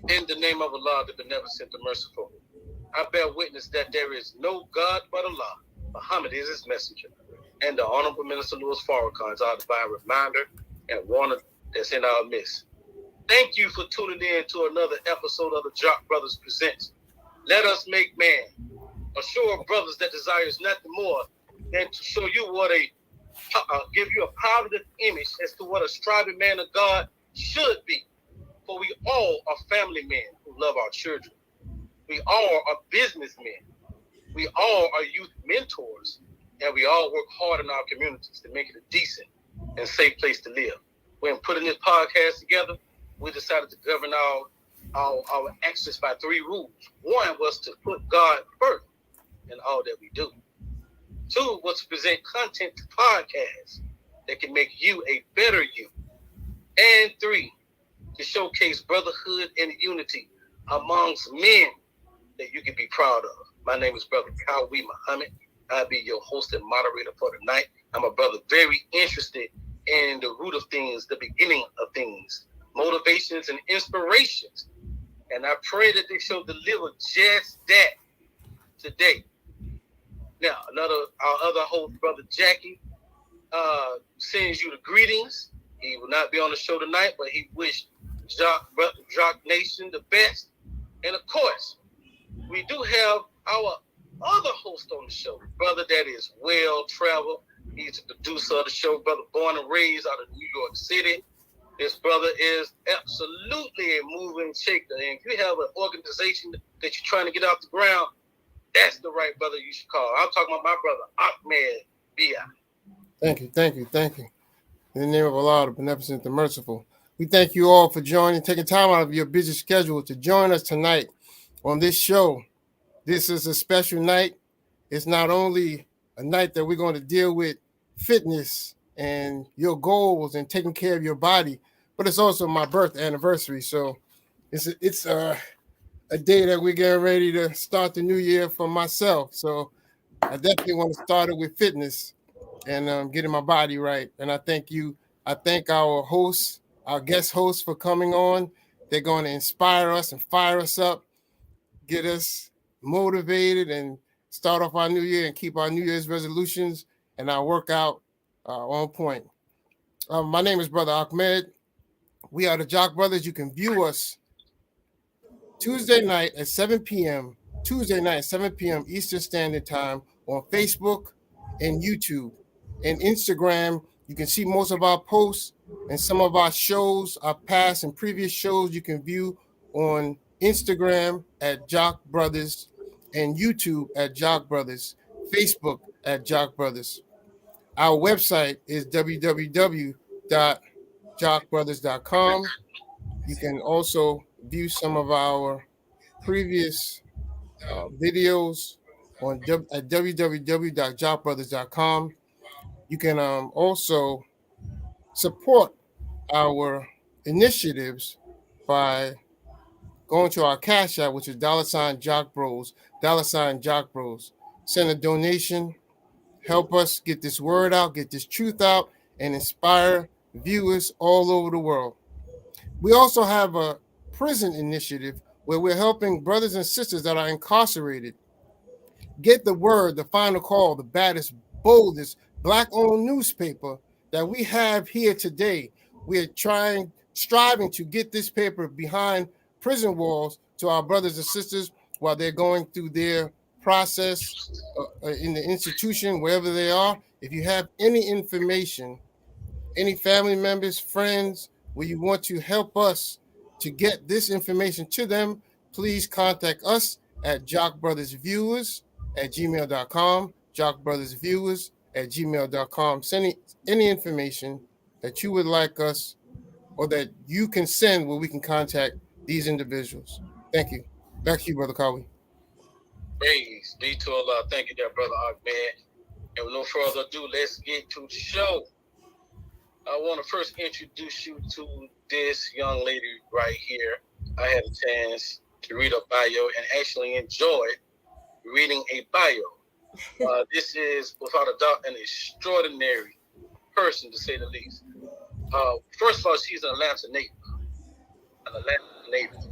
In the name of Allah, the Beneficent, the Merciful, I bear witness that there is no God but Allah. Muhammad is his messenger. And the Honorable Minister Louis Farrakhan is our divine reminder and warner that's in our midst. Thank you for tuning in to another episode of the Jock Brothers Presents. Let us make man. A show of brothers that desires nothing more than to show you give you a positive image as to what a striving man of God should be. For we all are family men who love our children. We all are businessmen. We all are youth mentors. And we all work hard in our communities to make it a decent and safe place to live. When putting this podcast together, we decided to govern our actions by 3 rules. 1 was to put God first in all that we do. 2 was to present content to podcasts that can make you a better you. And 3, to showcase brotherhood and unity amongst men that you can be proud of. My name is Brother Kawi Muhammad. I'll be your host and moderator for tonight. I'm a brother very interested in the root of things, the beginning of things, motivations and inspirations. And I pray that they shall deliver just that today. Now, our other host, Brother Jackie, sends you the greetings. He will not be on the show tonight, but he wished Jock Nation the best. And of course, we do have our other host on the show, brother that is well traveled. He's the producer of the show, brother born and raised out of New York City. This brother is absolutely a moving shaker. And if you have an organization that you're trying to get off the ground, that's the right brother you should call. I'm talking about my brother, Ahmed Bia. Thank you. In the name of Allah, the Beneficent, the Merciful, we thank you all for joining, taking time out of your busy schedule to join us tonight on this show. This is a special night. It's not only a night that we're going to deal with fitness and your goals and taking care of your body, but it's also my birth anniversary. So it's a day that we're getting ready to start the new year for myself. So I definitely want to start it with fitness and getting my body right. And I thank you. I thank our hosts, our guest hosts for coming on. They're going to inspire us and fire us up, get us motivated and start off our new year and keep our New Year's resolutions and our workout on point. My name is Brother Ahmed. We are the Jock Brothers. You can view us Tuesday night at 7 p.m. Eastern Standard Time on Facebook and YouTube and Instagram. You can see most of our posts and some of our shows, our past and previous shows you can view on Instagram at Jock Brothers and YouTube at Jock Brothers, Facebook at Jock Brothers. Our website is www.jockbrothers.com. You can also view some of our previous videos at www.jockbrothers.com. You can also support our initiatives by going to our Cash App, which is $Jock Bros, $Jock Bros. Send a donation, help us get this word out, get this truth out, and inspire viewers all over the world. We also have a prison initiative where we're helping brothers and sisters that are incarcerated get the word, the final call, the baddest, boldest, Black-owned newspaper that we have here today. We're striving to get this paper behind prison walls to our brothers and sisters while they're going through their process in the institution, wherever they are. If you have any information, any family members, friends, where you want to help us to get this information to them, please contact us at jockbrothersviewers@gmail.com, jockbrothersviewers@gmail.com. Send any information that you would like us or that you can send where we can contact these individuals. Thank you. Back to you, Brother Kawi. Praise be to Allah. Thank you, there, Brother Ahmed. And with no further ado, let's get to the show. I want to first introduce you to this young lady right here. I had a chance to read a bio and actually enjoyed reading a bio. This is, without a doubt, an extraordinary person, to say the least. First of all, she's an Atlanta native.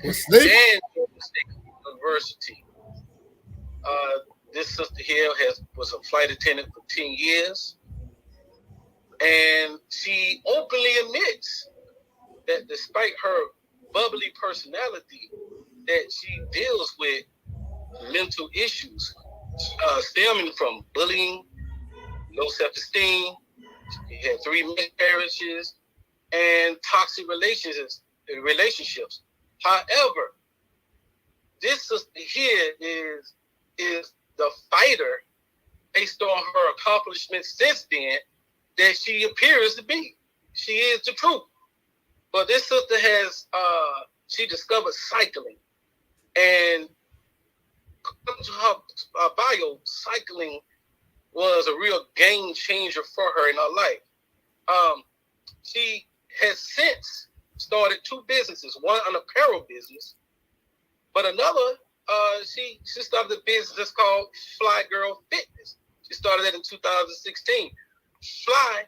and University. This sister here was a flight attendant for 10 years. And she openly admits that despite her bubbly personality, that she deals with mental issues stemming from bullying, low self-esteem. She had 3 miscarriages and toxic relationships. However, this sister here is the fighter based on her accomplishments since then that she appears to be. She is the truth. But this sister has, she discovered cycling. And according to her bio, cycling was a real game changer for her in her life. She has since started 2 businesses, one an apparel business, but another, she started a business that's called Fly Girl Fitness. She started that in 2016. Fly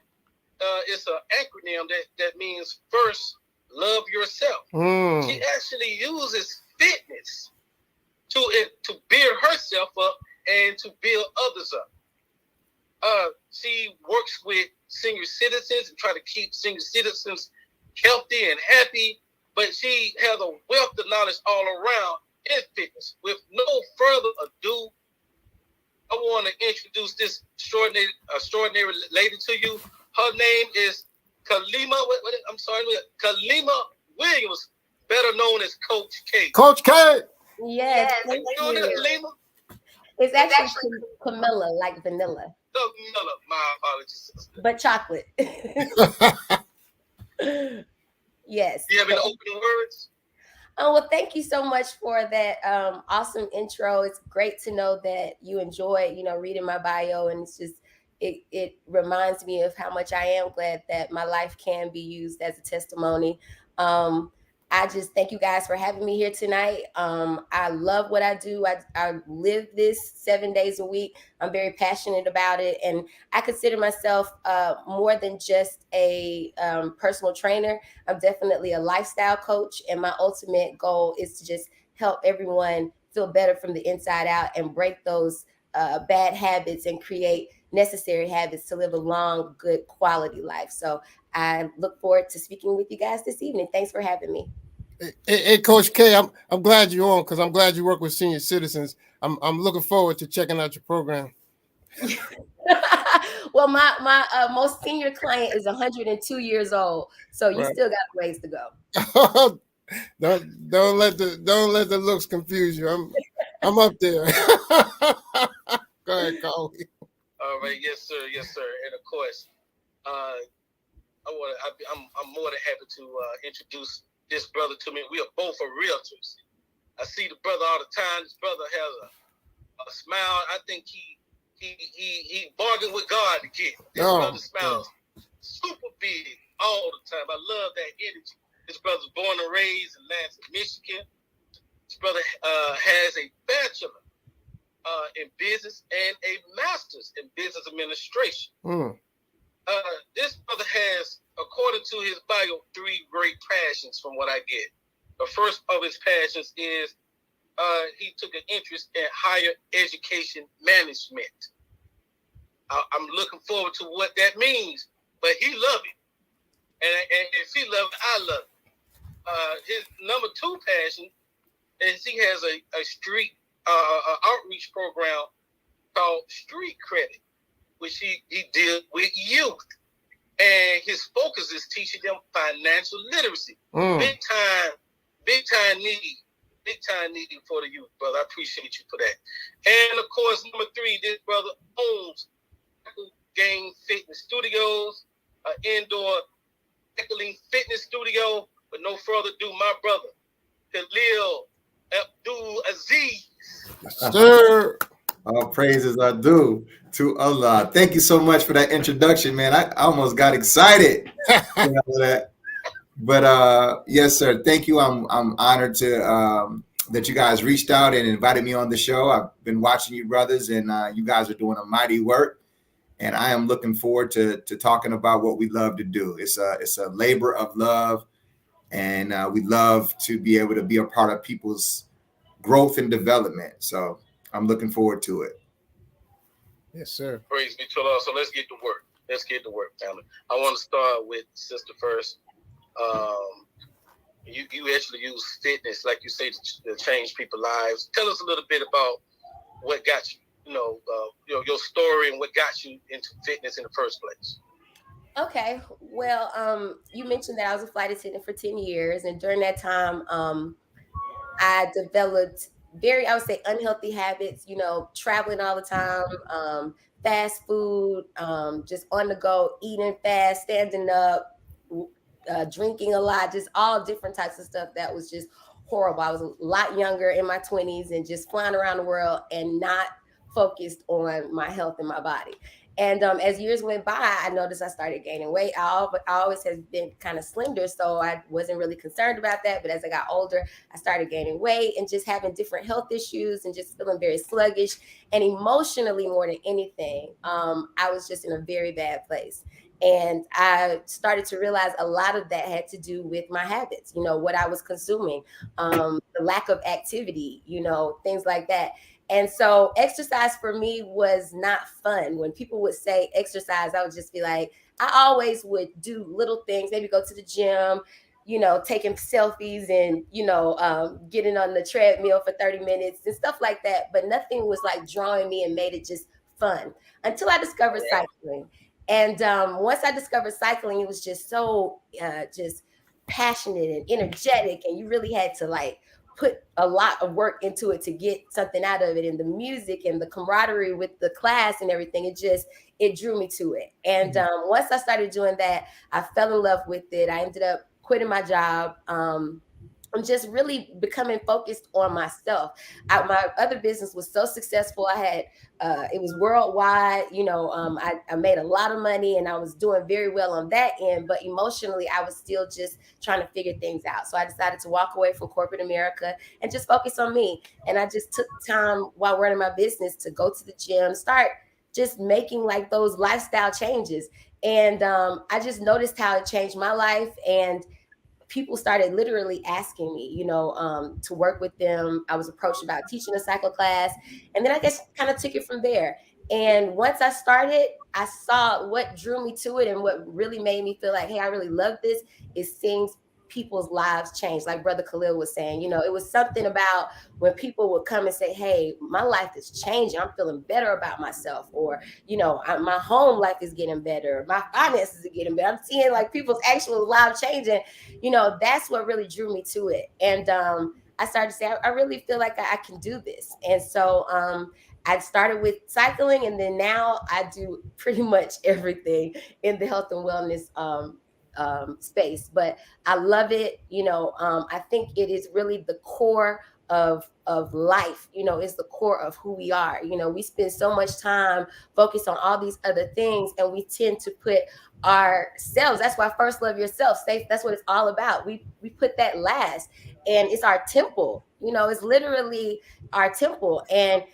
is an acronym that means first love yourself. She actually uses fitness to build herself up and to build others up. She works with senior citizens and try to keep senior citizens healthy and happy, but she has a wealth of knowledge all around in fitness. With no further ado, I want to introduce this extraordinary lady to you. Her name is Khalima. Khalima Williams, better known as Coach K. Coach K. Yes. Are you doing it, Khalima? It's actually Camilla, like vanilla. Camilla, my apologies, sister. But chocolate. Yes. Do you have any opening words? Oh, well, thank you so much for that awesome intro. It's great to know that you enjoy, reading my bio, and it's just, it reminds me of how much I am glad that my life can be used as a testimony. I just thank you guys for having me here tonight. I love what I do. I live this 7 days a week. I'm very passionate about it. And I consider myself more than just a personal trainer. I'm definitely a lifestyle coach. And my ultimate goal is to just help everyone feel better from the inside out and break those bad habits and create necessary habits to live a long, good quality life. So I look forward to speaking with you guys this evening. Thanks for having me. Hey, Coach K, I'm glad you're on because I'm glad you work with senior citizens. I'm looking forward to checking out your program. Well, my most senior client is 102 years old, so you still got a ways to go. don't let the looks confuse you. I'm up there. Go ahead, Coley. All right, yes, sir. And of course, I'm more than happy to introduce this brother to me. We are both realtors. I see the brother all the time. This brother has a smile. I think he bargained with God to get. This brother smiles super big all the time. I love that energy. This brother's born and raised in Lansing, Michigan. This brother has a bachelor in business and a master's in business administration. This brother has, according to his bio, 3 great passions from what I get. The first of his passions is he took an interest in higher education management. I'm looking forward to what that means, but he loved it. And if he loved it, I love it. His number 2 passion is he has a street outreach program called Street Credit, which he deals with youth. And his focus is teaching them financial literacy. Big time need for the youth, brother. I appreciate you for that. And of course, number 3, this brother owns Game Fitness Studios, an indoor cycling fitness studio. But no further ado, my brother, Khalil Abdul Aziz. Sir. All praises are due to Allah. Thank you so much for that introduction, man. I almost got excited. But yes, sir. Thank you. I'm honored to that you guys reached out and invited me on the show. I've been watching you brothers, and you guys are doing a mighty work. And I am looking forward to talking about what we love to do. It's a labor of love, and we love to be able to be a part of people's growth and development. So I'm looking forward to it. Yes, sir. Praise be to the Lord. So let's get to work. Let's get to work, family. I want to start with sister first. You actually use fitness, like you say, to change people's lives. Tell us a little bit about what got you, your story and what got you into fitness in the first place. Okay. Well, you mentioned that I was a flight attendant for 10 years. And during that time, I developed I would say, unhealthy habits, traveling all the time, fast food, just on the go, eating fast, standing up, drinking a lot, just all different types of stuff that was just horrible. I was a lot younger in my 20s and just flying around the world and not focused on my health and my body. And as years went by, I noticed I started gaining weight. I always have been kind of slender, so I wasn't really concerned about that. But as I got older, I started gaining weight and just having different health issues and just feeling very sluggish and emotionally more than anything. I was just in a very bad place. And I started to realize a lot of that had to do with my habits, what I was consuming, the lack of activity, things like that. And so exercise for me was not fun. When people would say exercise, I would just be like, I always would do little things, maybe go to the gym, taking selfies and, getting on the treadmill for 30 minutes and stuff like that. But nothing was like drawing me and made it just fun until I discovered cycling. And once I discovered cycling, it was just so just passionate and energetic. And you really had to like put a lot of work into it to get something out of it, and the music and the camaraderie with the class and everything, it drew me to it. And once I started doing that, I fell in love with it. I ended up quitting my job. I'm just really becoming focused on myself. My other business was so successful. I had, it was worldwide, I made a lot of money and I was doing very well on that end, but emotionally I was still just trying to figure things out. So I decided to walk away from corporate America and just focus on me. And I just took time while running my business to go to the gym, start just making like those lifestyle changes. And I just noticed how it changed my life. And people started literally asking me, to work with them. I was approached about teaching a cycle class, and then I guess kind of took it from there. And once I started, I saw what drew me to it, and what really made me feel like, hey, I really love this is seeing people's lives change. Like Brother Khalil was saying, it was something about when people would come and say, hey, my life is changing. I'm feeling better about myself. Or, my home life is getting better. My finances are getting better. I'm seeing like people's actual lives changing. That's what really drew me to it. And I started to say, I really feel like I can do this. And so I started with cycling, and then now I do pretty much everything in the health and wellness space. But I love it. I think it is really the core of life. It's the core of who we are. We spend so much time focused on all these other things, and we tend to put ourselves. That's why first love yourself. That's what it's all about. We put that last, and it's our temple. It's literally our temple. And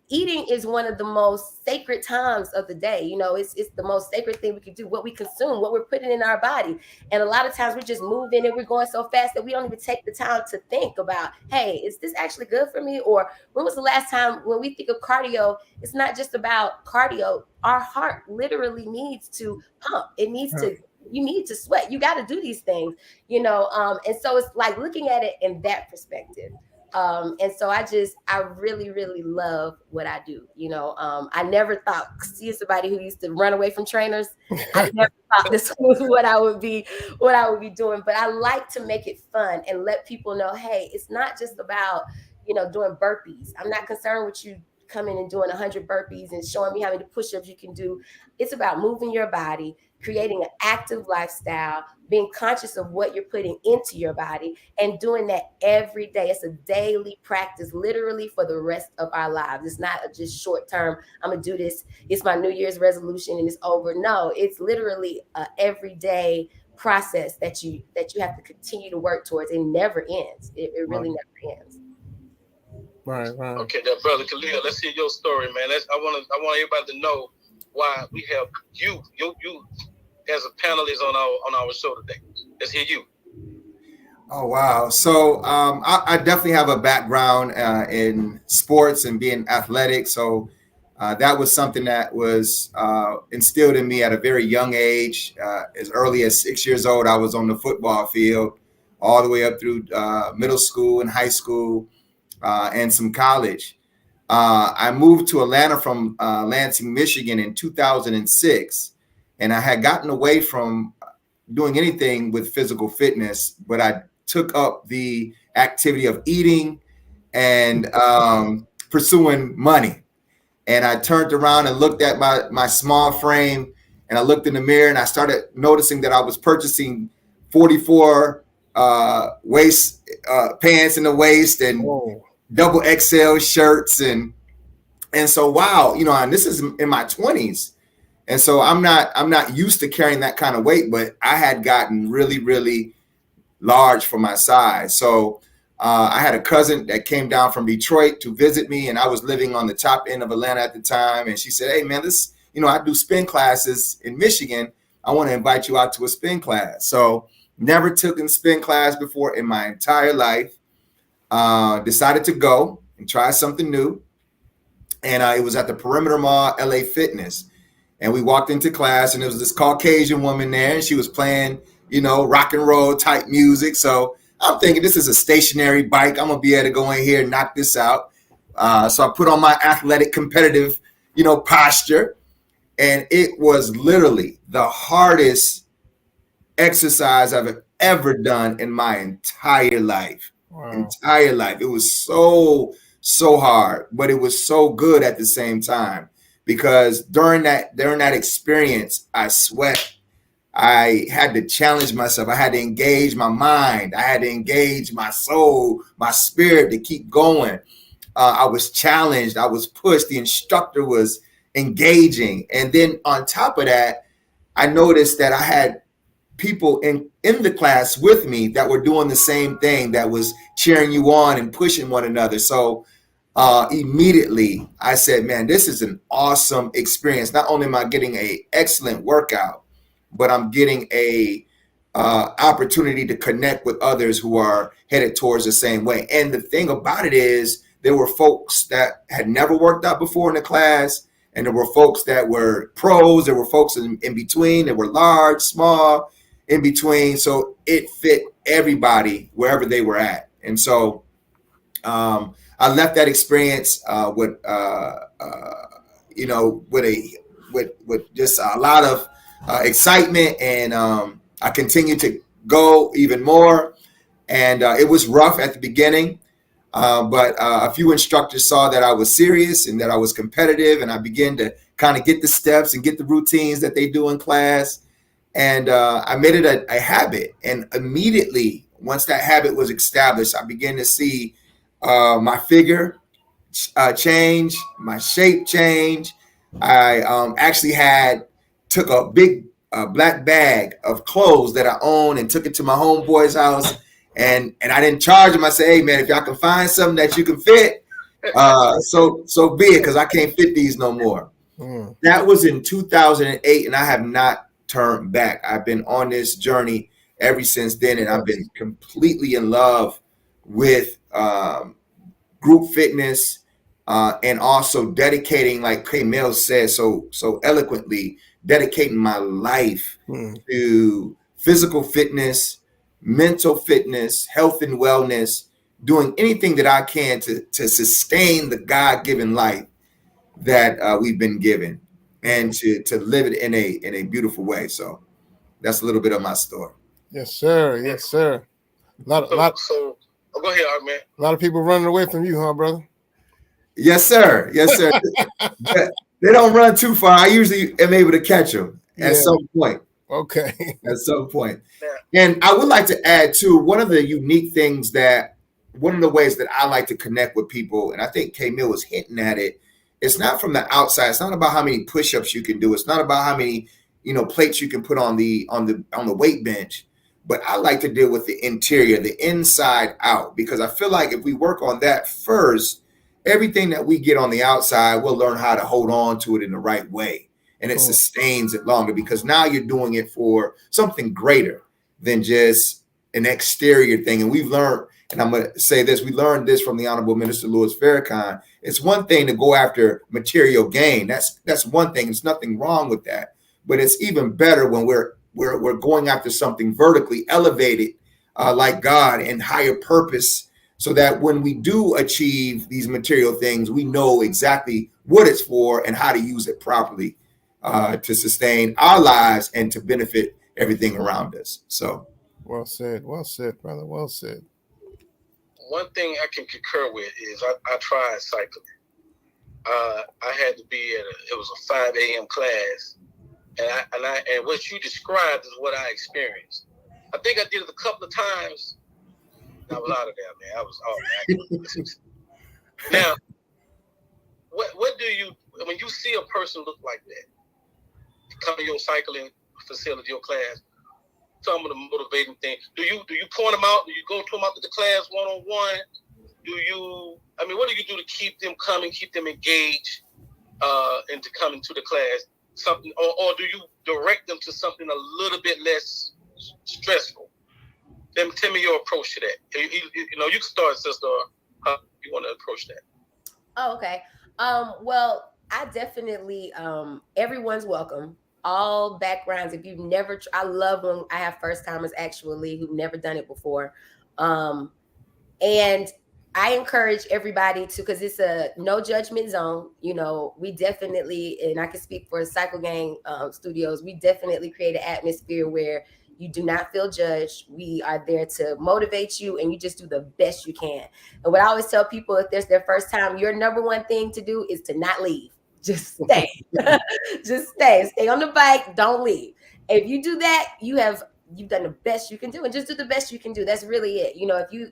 eating is one of the most sacred times of the day. It's the most sacred thing we can do. What we consume, what we're putting in our body. And a lot of times we're just moving and we're going so fast that we don't even take the time to think about, hey, is this actually good for me? Or when was the last time, when we think of cardio, it's not just about cardio. Our heart literally needs to pump. It needs to, you need to sweat. You got to do these things, and so it's like looking at it in that perspective. And so I really, really love what I do. I never thought, seeing somebody who used to run away from trainers, I never thought this was what I would be doing. But I like to make it fun and let people know, hey, it's not just about, doing burpees. I'm not concerned with you coming and doing 100 burpees and showing me how many push-ups you can do. It's about moving your body, creating an active lifestyle, being conscious of what you're putting into your body, and doing that every day. It's a daily practice, literally for the rest of our lives. It's not just short term, I'm gonna do this, it's my New Year's resolution and it's over. No, it's literally an everyday process that you have to continue to work towards. It never ends. It really never ends. Right. Okay, now, Brother Khalil, let's hear your story, man. I want everybody to know why we have you as a panelist on our show today. Let's hear you. Oh, wow. So I definitely have a background in sports and being athletic. So that was something that was instilled in me at a very young age. As early as 6 years old, I was on the football field all the way up through middle school and high school and some college. I moved to Atlanta from Lansing, Michigan in 2006, and I had gotten away from doing anything with physical fitness, but I took up the activity of eating and pursuing money. And I turned around and looked at my small frame, and I looked in the mirror and I started noticing that I was purchasing 44 waist pants in the waist and Whoa. double XL shirts and so wow, and this is in my 20s. And so I'm not used to carrying that kind of weight, but I had gotten really, really large for my size. So I had a cousin that came down from Detroit to visit me, and I was living on the top end of Atlanta at the time. And she said, "Hey man, I do spin classes in Michigan. I want to invite you out to a spin class." So never took a spin class before in my entire life. Decided to go and try something new. And it was at the Perimeter Mall, LA Fitness. And we walked into class, and there was this Caucasian woman there, and she was playing, rock and roll type music. So I'm thinking, this is a stationary bike. I'm going to be able to go in here and knock this out. So I put on my athletic, competitive, posture. And it was literally the hardest exercise I've ever done in my entire life. Wow. Entire life. It was so hard, but it was so good at the same time. Because during that experience, I sweat. I had to challenge myself. I had to engage my mind. I had to engage my soul, my spirit to keep going. I was challenged. I was pushed. The instructor was engaging. And then on top of that, I noticed that I had people in the class with me that were doing the same thing, that was cheering you on and pushing one another. So immediately I said, man, this is an awesome experience. Not only am I getting an excellent workout, but I'm getting a opportunity to connect with others who are headed towards the same way. And the thing about it is, there were folks that had never worked out before in the class, and there were folks that were pros. There were folks in between. There were large, small, in between. So it fit everybody wherever they were at. And so I left that experience with just a lot of excitement, and I continued to go even more. And it was rough at the beginning, but a few instructors saw that I was serious and that I was competitive, and I began to kind of get the steps and get the routines that they do in class. And I made it a habit. And immediately, once that habit was established, I began to see my figure change, my shape change. I actually took a big black bag of clothes that I own and took it to my homeboy's house, and I didn't charge him. I said, "Hey man, if y'all can find something that you can fit, so be it, because I can't fit these no more." That was in 2008, and I have not turned back. I've been on this journey ever since then, and I've been completely in love with group fitness, and also dedicating, like Kamil said so eloquently, dedicating my life to physical fitness, mental fitness, health and wellness, doing anything that I can to sustain the God-given life that we've been given, and to live it in a beautiful way. So that's a little bit of my story. Yes, sir. Yes, sir. So go ahead, Art, man. A lot of people running away from you, huh, brother? Yes, sir. Yes, sir. They don't run too far. I usually am able to catch them at some point. Okay. At some point. Yeah. And I would like to add too, one of the ways that I like to connect with people, and I think Kamil was hinting at it, it's not from the outside. It's not about how many push-ups you can do. It's not about how many, plates you can put on the weight bench. But I like to deal with the interior, the inside out, because I feel like if we work on that first, everything that we get on the outside, we'll learn how to hold on to it in the right way. And it sustains it longer, because now you're doing it for something greater than just an exterior thing. And we've learned, and I'm going to say this, we learned this from the Honorable Minister Louis Farrakhan. It's one thing to go after material gain. That's one thing. There's nothing wrong with that. But it's even better when we're going after something vertically elevated, like God and higher purpose, so that when we do achieve these material things, we know exactly what it's for and how to use it properly to sustain our lives and to benefit everything around us. So. Well said, brother. Well said. One thing I can concur with is I tried cycling. I had to be it was a 5 a.m. class, and what you described is what I experienced. I think I did it a couple of times. I was out of there, man. I was Now, what do you, when you see a person look like that, come to your cycling facility, your class, some of the motivating things, do you point them out? Do you go to them after the class one-on-one? What do you do to keep them coming, keep them engaged, into coming to the class? Something, or do you direct them to something a little bit less stressful? Tell me your approach to that. You can start, sister. How you want to approach that? Oh, okay. Well, I definitely, everyone's welcome. All backgrounds. If you've never, I love when I have first timers actually who've never done it before. And I encourage everybody to, because it's a no judgment zone. We definitely, and I can speak for Cycle Gang Studios, we definitely create an atmosphere where you do not feel judged. We are there to motivate you, and you just do the best you can. And what I always tell people, if there's their first time, your number one thing to do is to not leave. Just stay. Just stay on the bike. Don't leave. If you do that, you've done the best you can do, and just do the best you can do. That's really it.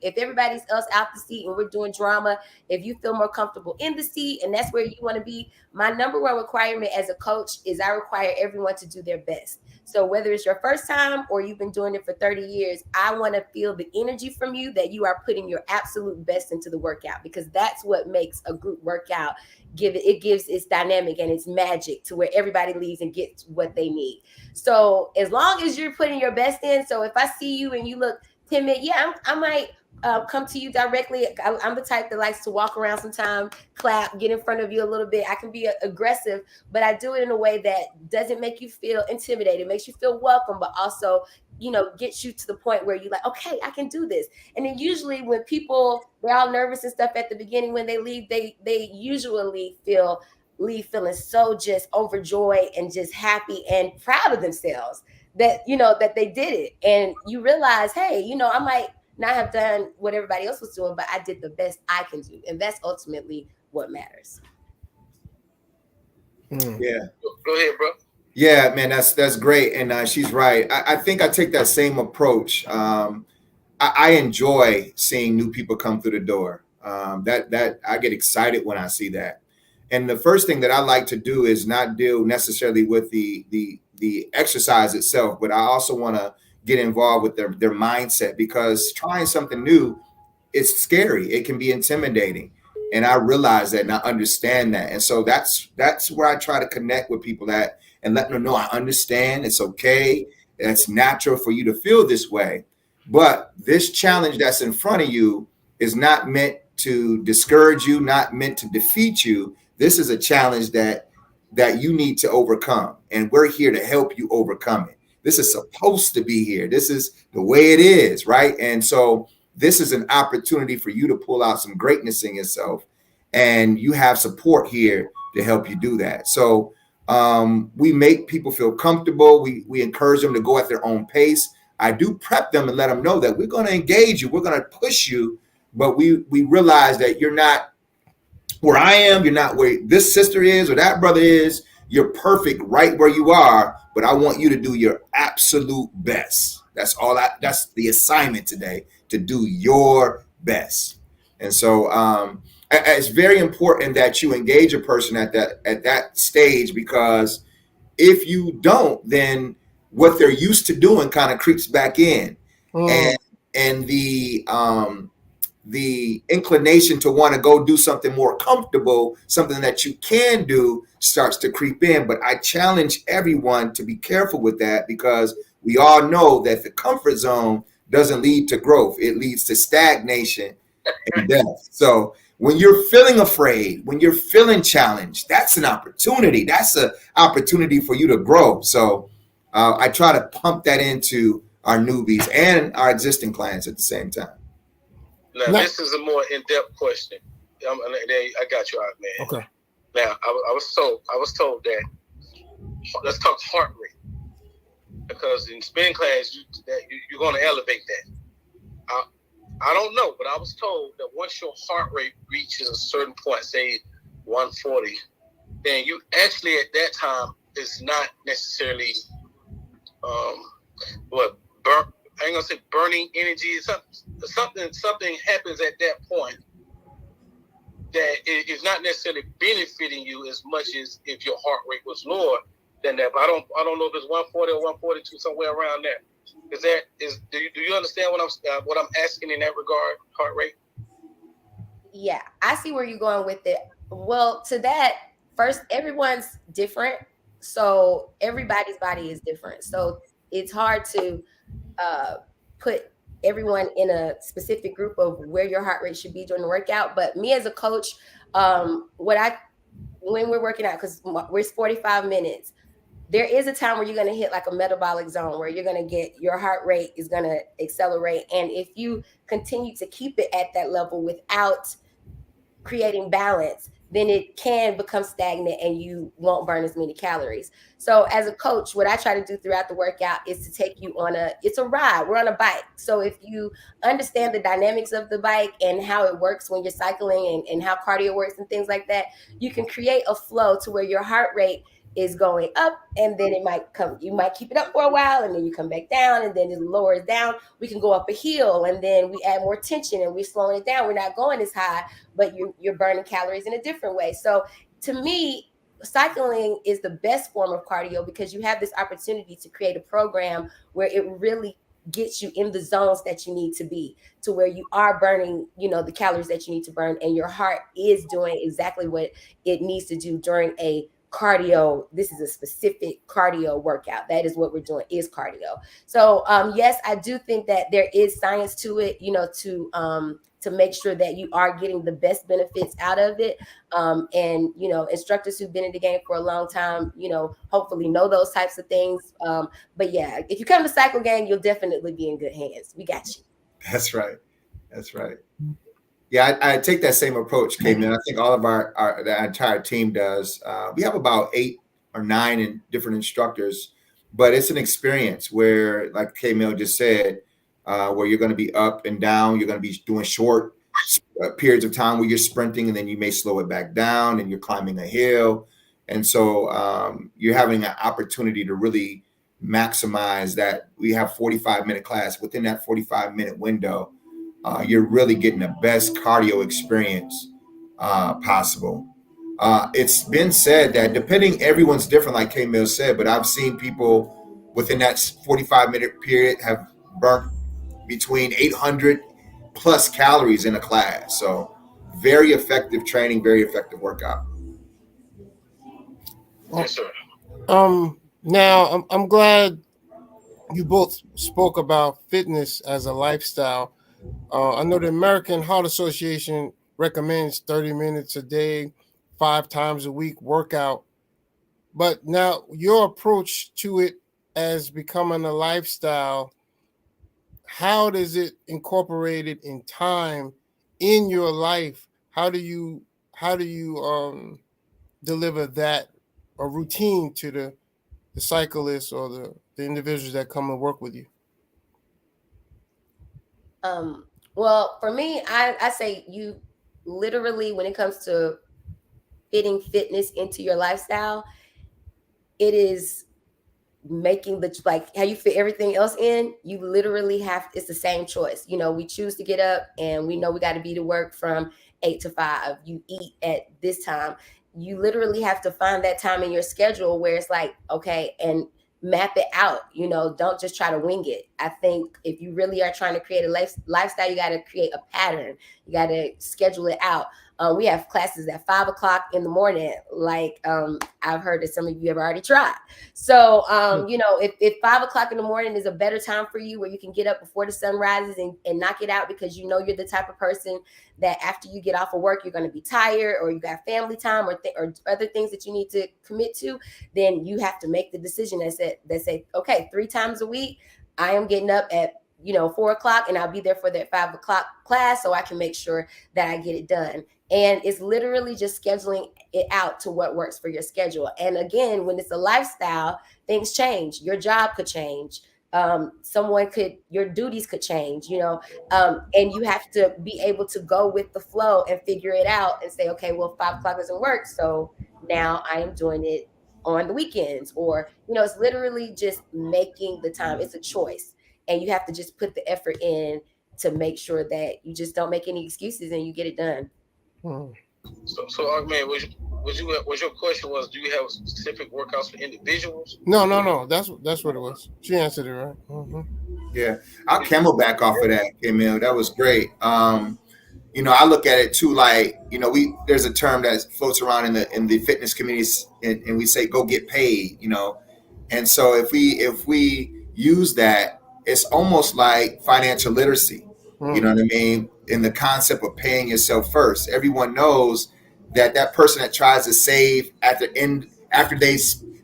If everybody's else out the seat and we're doing drama, if you feel more comfortable in the seat and that's where you want to be, my number one requirement as a coach is I require everyone to do their best. So whether it's your first time or you've been doing it for 30 years, I want to feel the energy from you that you are putting your absolute best into the workout, because that's what makes a group workout it gives its dynamic and its magic to where everybody leaves and gets what they need. So as long as you're putting your best in, so if I see you and you look timid, I might come to you directly. I'm the type that likes to walk around sometime, clap, get in front of you a little bit. I can be aggressive, but I do it in a way that doesn't make you feel intimidated, makes you feel welcome, but also, gets you to the point where you're like, okay, I can do this. And then usually when people, they're all nervous and stuff at the beginning, when they leave, they usually leave feeling so just overjoyed and just happy and proud of themselves that, that they did it. And you realize, hey, I might not have done what everybody else was doing, but I did the best I can do. And that's ultimately what matters. Yeah. Go ahead, bro. Yeah, man, that's great. And she's right. I think I take that same approach. I enjoy seeing new people come through the door. That I get excited when I see that. And the first thing that I like to do is not deal necessarily with the exercise itself, but I also want to get involved with their mindset, because trying something new, it's scary. It can be intimidating. And I realize that and I understand that. And so that's where I try to connect with people and let them know I understand. It's okay. It's natural for you to feel this way. But this challenge that's in front of you is not meant to discourage you, not meant to defeat you. This is a challenge that you need to overcome. And we're here to help you overcome it. This is supposed to be here. This is the way it is, right? And so this is an opportunity for you to pull out some greatness in yourself. And you have support here to help you do that. So we make people feel comfortable. We encourage them to go at their own pace. I do prep them and let them know that we're going to engage you. We're going to push you. But we realize that you're not where I am. You're not where this sister is or that brother is. You're perfect right where you are. But I want you to do your absolute best. That's the assignment today, to do your best. And so it's very important that you engage a person at that stage, because if you don't, then what they're used to doing kind of creeps back in. And the inclination to want to go do something more comfortable, something that you can do, starts to creep in. But I challenge everyone to be careful with that, because we all know that the comfort zone doesn't lead to growth. It leads to stagnation and death. So when you're feeling afraid, when you're feeling challenged, that's an opportunity. That's an opportunity for you to grow. So I try to pump that into our newbies and our existing clients at the same time. Now, this is a more in-depth question. I got you out, man. Okay. Now, I was told that let's talk heart rate, because in spin class you're going to elevate that. I don't know, but I was told that once your heart rate reaches a certain point, say 140, then you actually at that time is not necessarily I ain't gonna say burning energy. Something happens at that point that is not necessarily benefiting you as much as if your heart rate was lower than that. But I don't know if it's 140 or 142, somewhere around there. Do you understand what I'm asking in that regard? Heart rate. Yeah, I see where you're going with it. Well, to that, first, everyone's different, so everybody's body is different. So it's hard to put everyone in a specific group of where your heart rate should be during the workout. But me as a coach, when we're working out, because we're 45 minutes, there is a time where you're going to hit like a metabolic zone where you're going to get your heart rate is going to accelerate. And if you continue to keep it at that level without creating balance, then it can become stagnant and you won't burn as many calories. So as a coach, what I try to do throughout the workout is to take you on it's a ride. We're on a bike. So if you understand the dynamics of the bike and how it works when you're cycling and how cardio works and things like that, you can create a flow to where your heart rate is going up, and then you might keep it up for a while, and then you come back down, and then it lowers down. We can go up a hill, and then we add more tension, and we're slowing it down. We're not going as high, but you're burning calories in a different way. So to me, cycling is the best form of cardio because you have this opportunity to create a program where it really gets you in the zones that you need to be, to where you are burning, the calories that you need to burn, and your heart is doing exactly what it needs to do during a cardio. This is a specific cardio workout. That is what we're doing, is cardio. So yes, I do think that there is science to it, to make sure that you are getting the best benefits out of it. And instructors who've been in the game for a long time, hopefully know those types of things. But yeah, if you come to Cycle Gang, you'll definitely be in good hands. We got you. That's right. Yeah, I take that same approach, Cayman. I think all of the entire team does. We have about 8 or 9 different instructors, but it's an experience where, like Cayman just said, where you're going to be up and down. You're going to be doing short periods of time where you're sprinting, and then you may slow it back down, and you're climbing a hill. And so you're having an opportunity to really maximize that. We have 45-minute class. Within that 45-minute window, you're really getting the best cardio experience possible. It's been said that everyone's different, like K-Mill said, but I've seen people within that 45-minute period have burnt between 800 plus calories in a class. So very effective training, very effective workout. Yes, sir. Now I'm glad you both spoke about fitness as a lifestyle. I know the American Heart Association recommends 30 minutes a day, 5 times a week workout. But now your approach to it as becoming a lifestyle, how does it incorporate it in time in your life? How do you deliver that a routine to the cyclists or the individuals that come and work with you? Well, for me, I say you literally, when it comes to fitting fitness into your lifestyle, it is making like how you fit everything else in. You literally it's the same choice. We choose to get up, and we know we got to be to work from 8 to 5. You eat at this time. You literally have to find that time in your schedule where it's like, okay, and map it out. Don't just try to wing it. I think if you really are trying to create a lifestyle, you got to create a pattern. You got to schedule it out. We have classes at 5 o'clock in the morning, like I've heard that some of you have already tried. So, if 5 o'clock in the morning is a better time for you, where you can get up before the sun rises and knock it out, because you know you're the type of person that after you get off of work, you're going to be tired, or you got family time or other things that you need to commit to, then you have to make the decision that say, okay, 3 times a week, I am getting up at 4 o'clock, and I'll be there for that 5 o'clock class, so I can make sure that I get it done. And it's literally just scheduling it out to what works for your schedule. And again, when it's a lifestyle, things change. Your job could change. Your duties could change, and you have to be able to go with the flow and figure it out and say, okay, well, 5 o'clock doesn't work, so now I am doing it on the weekends, or, it's literally just making the time. It's a choice, and you have to just put the effort in to make sure that you just don't make any excuses and you get it done. So man, was your question was, do you have specific workouts for individuals? No. That's what it was. She answered it right. Mm-hmm. Yeah, I'll camelback off of that, Emil. That was great. I look at it too, like, there's a term that floats around in the fitness communities, and we say go get paid, and so if we use that, it's almost like financial literacy. You know what I mean? In the concept of paying yourself first. Everyone knows that person that tries to save after they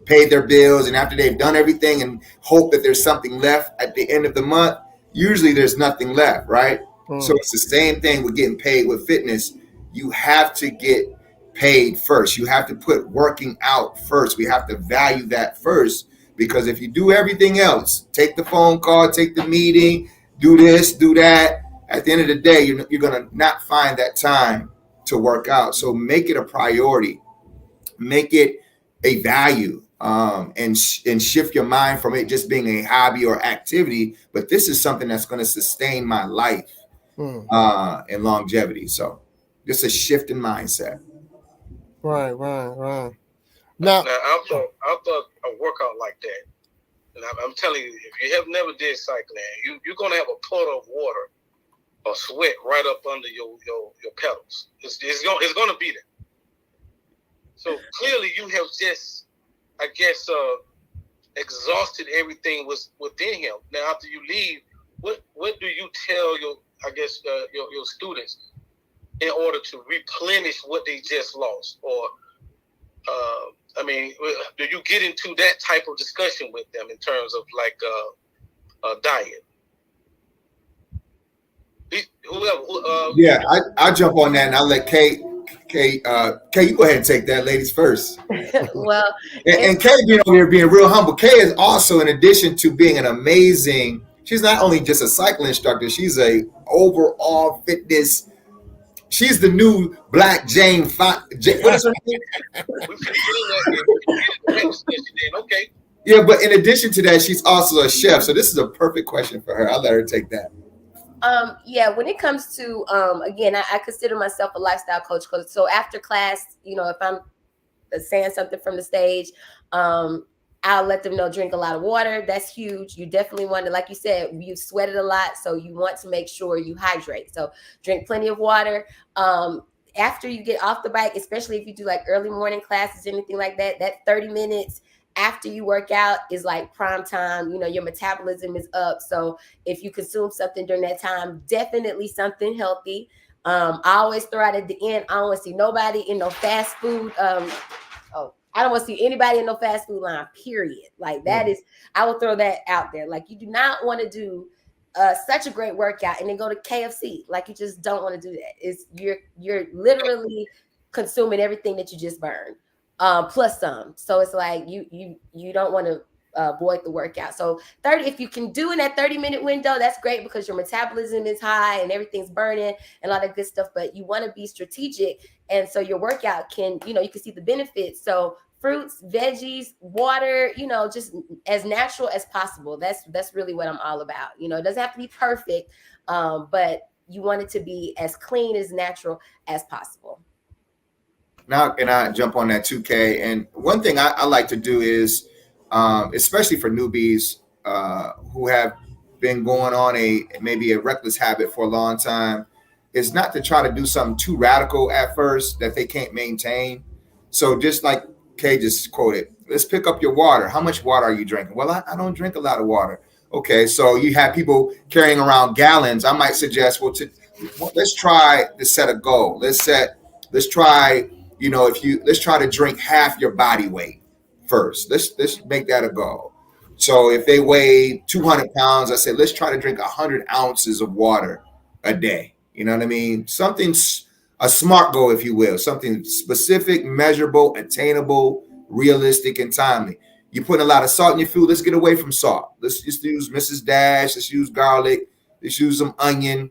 paid their bills and after they've done everything and hope that there's something left at the end of the month, usually there's nothing left, right? So it's the same thing with getting paid with fitness. You have to get paid first. You have to put working out first. We have to value that first, because if you do everything else, take the phone call, take the meeting, do this, do that, at the end of the day, you're going to not find that time to work out. So make it a priority, make it a value, and shift your mind from it just being a hobby or activity. But this is something that's going to sustain my life and longevity. So just a shift in mindset. Right. Now I thought a workout like that, and I'm telling you, if you have never did cycling, you're going to have a puddle of water or sweat right up under your pedals. It's going to be there. So clearly you have just, I guess, exhausted everything was within him. Now after you leave, what do you tell your students in order to replenish what they just lost? Or do you get into that type of discussion with them in terms of like a diet? I'll jump on that, and I'll let Kay, you go ahead and take that, ladies first. Well, and Kay being over here being real humble. Kay is also, in addition to being an amazing, she's not only just a cycling instructor, she's a overall fitness. She's the new Black Jane. What is her name? Okay. Yeah, but in addition to that, she's also a chef. So this is a perfect question for her. I'll let her take that. When it comes to, again, I consider myself a lifestyle coach. So after class, if I'm saying something from the stage, I'll let them know, drink a lot of water. That's huge. You definitely want to, like you said, you've sweated a lot, so you want to make sure you hydrate. So drink plenty of water. After you get off the bike, especially if you do like early morning classes, anything like that, that 30 minutes after you work out is like prime time. Your metabolism is up. So if you consume something during that time, definitely something healthy. I always throw out at the end, I don't want to see nobody in no fast food. I don't want to see anybody in no fast food line, period. Like that is, I will throw that out there. Like you do not want to do such a great workout and then go to KFC. Like you just don't want to do that. It's you're literally consuming everything that you just burned. Plus some. So it's like you don't want to avoid the workout. So 30, if you can do in that 30-minute window, that's great because your metabolism is high and everything's burning and a lot of good stuff, but you want to be strategic. And so your workout can, you can see the benefits. So fruits, veggies, water, just as natural as possible. That's really what I'm all about. It doesn't have to be perfect, but you want it to be as clean, as natural as possible. Now, and I jump on that 2K. And one thing I like to do is, especially for newbies who have been going on maybe a reckless habit for a long time is not to try to do something too radical at first that they can't maintain. So just like Kay just quoted, let's pick up your water. How much water are you drinking? Well, I don't drink a lot of water. Okay, so you have people carrying around gallons. I might suggest, let's try to set a goal. Let's try, let's try to drink half your body weight first. Let's make that a goal. So if they weigh 200 pounds, I say, let's try to drink 100 ounces of water a day. You know what I mean? Something's a SMART goal, if you will, something specific, measurable, attainable, realistic, and timely. You're putting a lot of salt in your food. Let's get away from salt. Let's just use Mrs. Dash. Let's use garlic. Let's use some onion.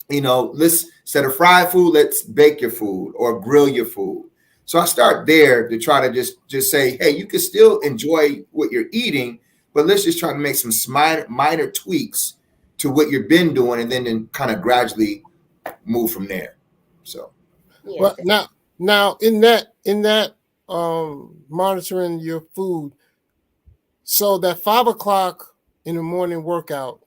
Let's, instead of fried food, let's bake your food or grill your food. So I start there to try to just say, hey, you can still enjoy what you're eating, but let's just try to make some minor tweaks to what you've been doing, and then kind of gradually move from there. So, well, now in that monitoring your food, so that 5 o'clock in the morning workout,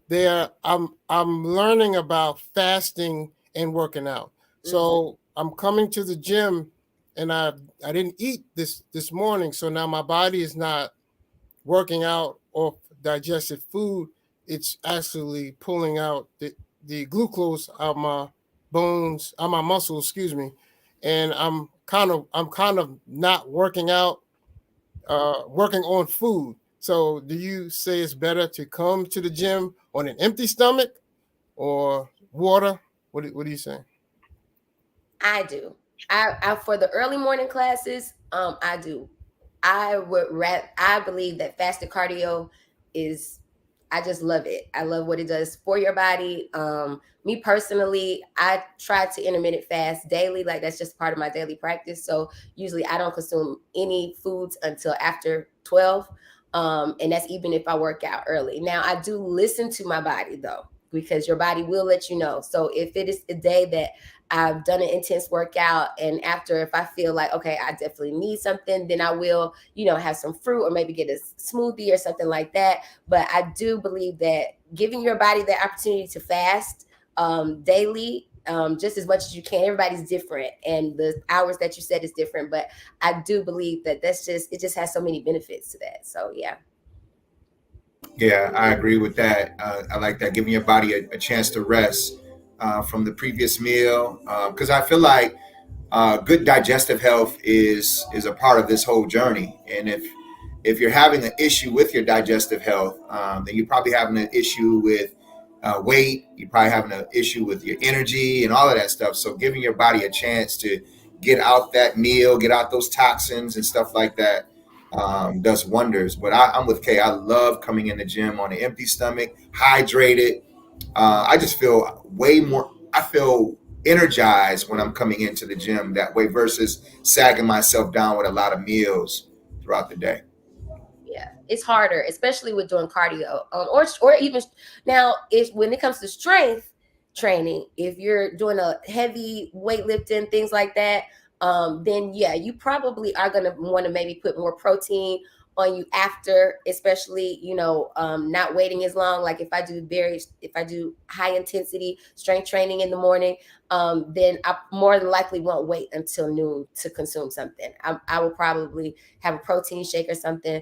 I'm learning about fasting and working out. So I'm coming to the gym, and I didn't eat this morning, so now my body is not working out off digested food. It's actually pulling out the glucose out my bones, out my muscles, excuse me. And I'm kind of not working out, working on food. So do you say it's better to come to the gym on an empty stomach or water? What do you say? I do. I for the early morning classes, I do. I believe that fasted cardio I just love it. I love what it does for your body. Me personally, I try to intermittent fast daily. Like, that's just part of my daily practice. So usually I don't consume any foods until after 12. And that's even if I work out early. Now, I do listen to my body though, because your body will let you know. So if it is a day that I've done an intense workout, and after, if I feel like, okay, I definitely need something, then I will, have some fruit or maybe get a smoothie or something like that. But I do believe that giving your body the opportunity to fast daily, just as much as you can. Everybody's different, and the hours that you set is different. But I do believe that it just has so many benefits to that. So yeah. Yeah, I agree with that. I like that, giving your body a chance to rest from the previous meal, because I feel like good digestive health is a part of this whole journey. And if you're having an issue with your digestive health, then you're probably having an issue with weight. You're probably having an issue with your energy and all of that stuff. So giving your body a chance to get out that meal, get out those toxins and stuff like that, does wonders. But I'm with Kay. I love coming in the gym on an empty stomach, hydrated. I just feel I feel energized when I'm coming into the gym that way versus sagging myself down with a lot of meals throughout the day. Yeah, it's harder, especially with doing cardio, or even now, when it comes to strength training, if you're doing a heavy weightlifting, things like that, then yeah, you probably are going to want to maybe put more protein on you after, especially, not waiting as long. Like if I do high intensity strength training in the morning, then I more than likely won't wait until noon to consume something. I will probably have a protein shake or something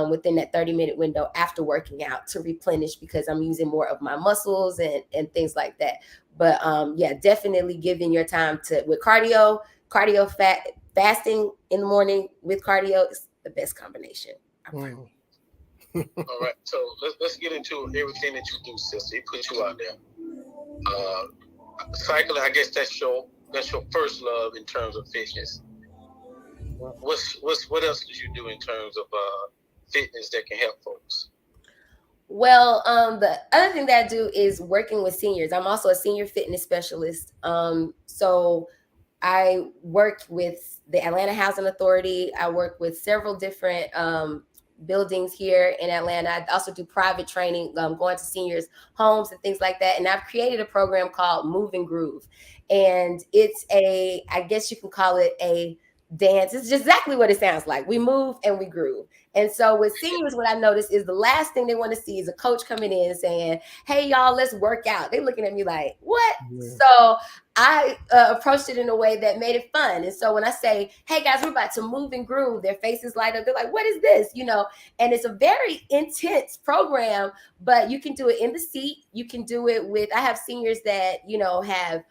within that 30-minute window after working out to replenish, because I'm using more of my muscles and things like that. But yeah, definitely giving your time with cardio, fasting in the morning with cardio is the best combination. All right, so let's get into everything that you do, sister. He put you out there. Cycling, I guess that's your first love in terms of fitness. What else did you do in terms of fitness that can help folks? Well, the other thing that I do is working with seniors. I'm also a senior fitness specialist. So I work with the Atlanta Housing Authority. I work with several different buildings here in Atlanta. I also do private training, going to seniors' homes and things like that. And I've created a program called Move and Groove. And it's I guess you can call it a dance. It's just exactly what it sounds like. We move and we groove. And so with seniors, what I noticed is the last thing they want to see is a coach coming in saying, hey, y'all, let's work out. They're looking at me like, what? Yeah. So I approached it in a way that made it fun. And so when I say, hey, guys, we're about to move and groove, their faces light up. They're like, what is this? You know, and it's a very intense program, but you can do it in the seat. You can do it with, I have seniors that, you know, have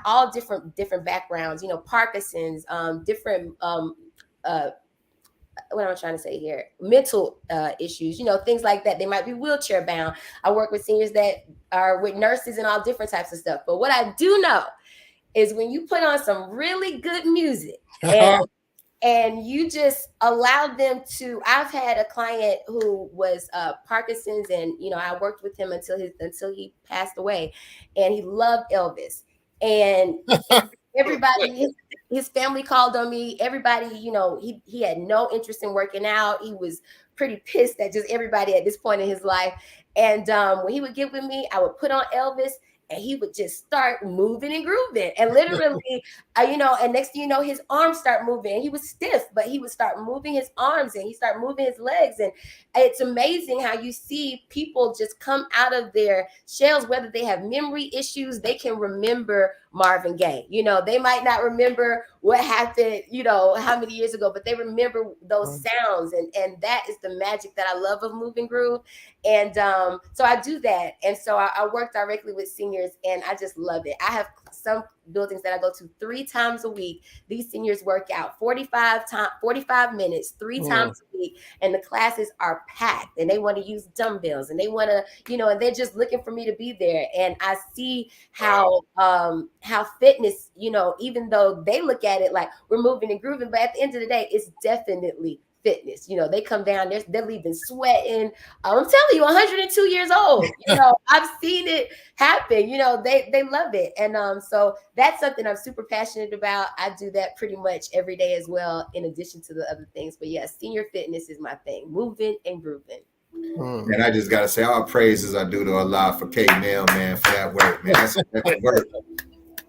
all different backgrounds, you know, Parkinson's, different what am I trying to say here? Mental issues, you know, things like that. They might be wheelchair bound. I work with seniors that are with nurses and all different types of stuff. But what I do know is when you put on some really good music and you just allow them to, I've had a client who was Parkinson's, and, you know, I worked with him until he passed away, and he loved Elvis. And everybody, his family called on me. Everybody, you know, he had no interest in working out. He was pretty pissed at just everybody at this point in his life. And when he would get with me, I would put on Elvis, and he would just start moving and grooving. And literally, you know, and next thing you know, his arms start moving. He was stiff, but he would start moving his arms, and he started moving his legs. And it's amazing how you see people just come out of their shells, whether they have memory issues, they can remember Marvin Gaye. You know, they might not remember what happened, you know, how many years ago, but they remember those sounds. And that is the magic that I love of Move and Groove. And so I do that. And so I work directly with seniors, and I just love it. I have some buildings that I go to 3 times a week. These seniors work out 45 minutes, 3 times a week. And the classes are packed, and they want to use dumbbells, and they want to, you know, and they're just looking for me to be there. And I see how fitness, you know, even though they look at it like we're moving and grooving, but at the end of the day, it's definitely fitness. You know, they come down, they're leaving sweating. I'm telling you, 102 years old. You know, I've seen it happen. You know, they love it. And so that's something I'm super passionate about. I do that pretty much every day as well, in addition to the other things. But yeah, senior fitness is my thing, moving and grooving. And I just gotta say, all praises I do to Allah for K Mill, man, for that work, man. That's work.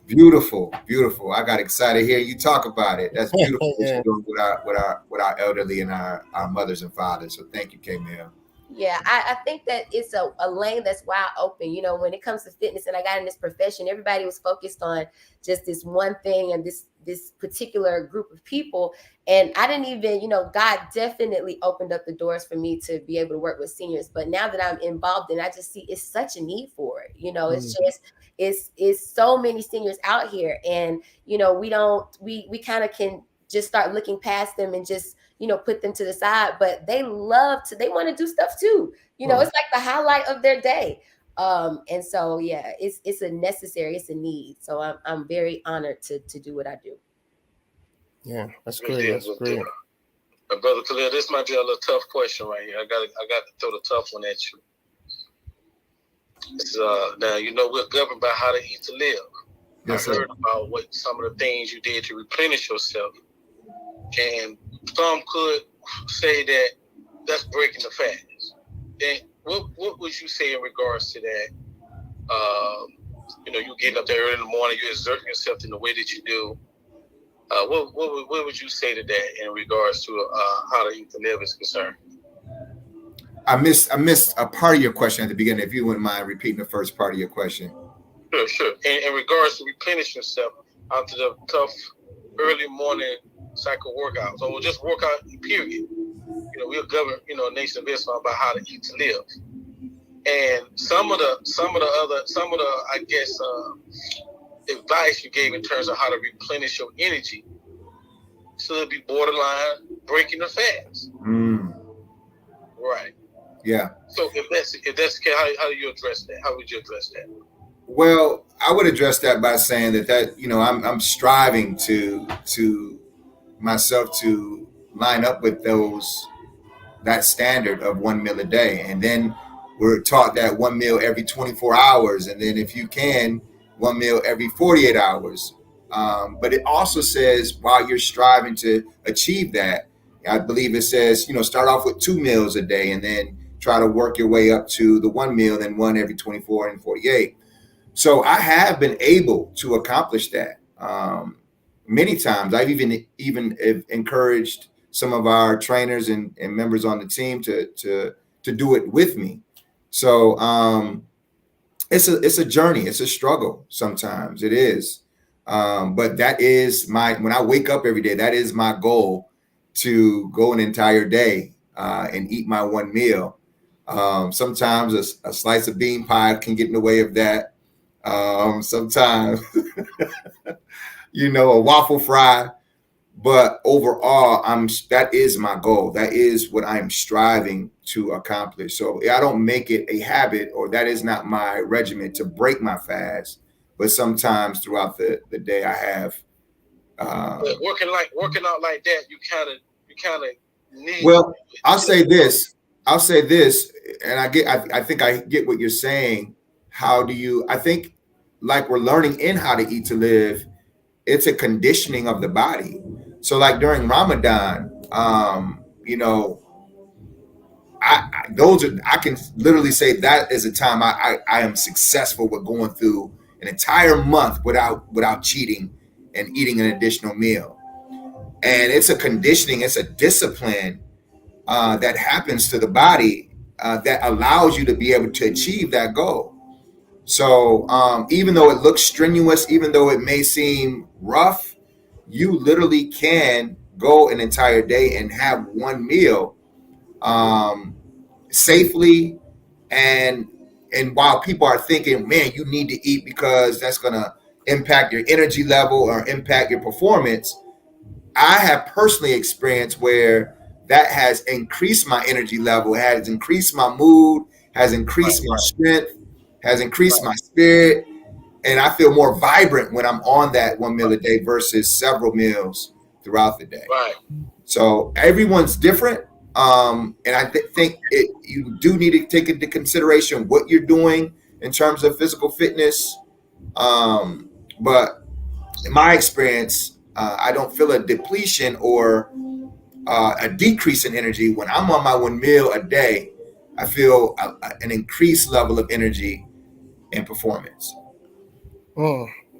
Beautiful, beautiful. I got excited hearing you talk about it. That's beautiful what you're doing with our elderly and our mothers and fathers. So thank you, K-Mill. Yeah, I think that it's a lane that's wide open. You know, when it comes to fitness, and I got in this profession, everybody was focused on just this one thing and this particular group of people. And I didn't even, you know, God definitely opened up the doors for me to be able to work with seniors. But now that I'm involved in, I just see it's such a need for it. You know, it's just, it's so many seniors out here, and, you know, we kind of can just start looking past them and just, you know, put them to the side, but they want to do stuff too. You know, it's like the highlight of their day. And so, yeah, it's a need. So I'm very honored to do what I do. Yeah, that's great. That's great. Brother Khalil, this might be a little tough question right here. I got to throw the tough one at you. It's, now, you know, we're governed by how to eat to live. Yes, I heard about what some of the things you did to replenish yourself. And some could say that that's breaking the fast. And what would you say in regards to that? You know, you getting up there early in the morning, you exerting yourself in the way that you do. What would you say to that in regards to how to eat to live is concerned? I missed a part of your question at the beginning. If you wouldn't mind repeating the first part of your question. Sure. In regards to replenishing yourself after the tough early morning cycle workouts, or just workout period. You know, we're governed, you know, nation of Islam by how to eat to live. And some of the I guess advice you gave in terms of how to replenish your energy should be borderline breaking the fast. Right. Yeah. So if that's the case, how do you address that? How would you address that? Well, I would address that by saying that you know, I'm striving to myself to line up with that standard of 1 meal a day, and then we're taught that 1 meal every 24 hours, and then if you can, 1 meal every 48 hours. But it also says while you're striving to achieve that, I believe it says, you know, start off with 2 meals a day and then try to work your way up to the 1 meal, then 1 every 24 and 48. So I have been able to accomplish that. many times. I've even encouraged some of our trainers and members on the team to do it with me. So it's a journey. It's a struggle. Sometimes it is. But that is when I wake up every day, that is my goal, to go an entire day and eat my one meal. Sometimes a slice of bean pie can get in the way of that. Sometimes, a waffle fry. But overall, that is my goal. That is what I'm striving to accomplish. So I don't make it a habit, or that is not my regimen to break my fast. But sometimes throughout the day, I have. But working out like that, you kind of need. Well, I'll say this, and I think I get what you're saying. I think, like, we're learning in How to Eat to Live, it's a conditioning of the body. So like during Ramadan, I can literally say that is a time I am successful with going through an entire month without cheating and eating an additional meal. And it's a conditioning, it's a discipline that happens to the body that allows you to be able to achieve that goal. So even though it looks strenuous, even though it may seem rough, you literally can go an entire day and have one meal safely. And while people are thinking, man, you need to eat because that's going to impact your energy level or impact your performance, I have personally experienced where that has increased my energy level, has increased my mood, has increased my strength, has increased my spirit. And I feel more vibrant when I'm on that one meal a day versus several meals throughout the day. Right. So everyone's different. And I think you do need to take into consideration what you're doing in terms of physical fitness. But in my experience, I don't feel a depletion or a decrease in energy. When I'm on my one meal a day, I feel an increased level of energy and performance.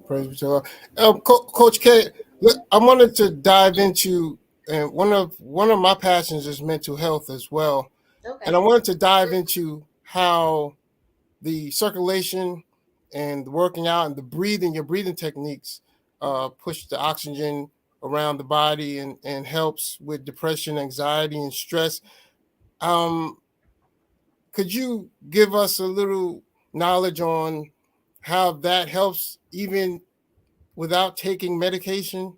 Praise be to God. Coach K, look, I wanted to dive into, and one of my passions is mental health as well. Okay. And I wanted to dive into how the circulation and the working out and your breathing techniques push the oxygen around the body and helps with depression, anxiety, and stress. Could you give us a little knowledge on how that helps even without taking medication?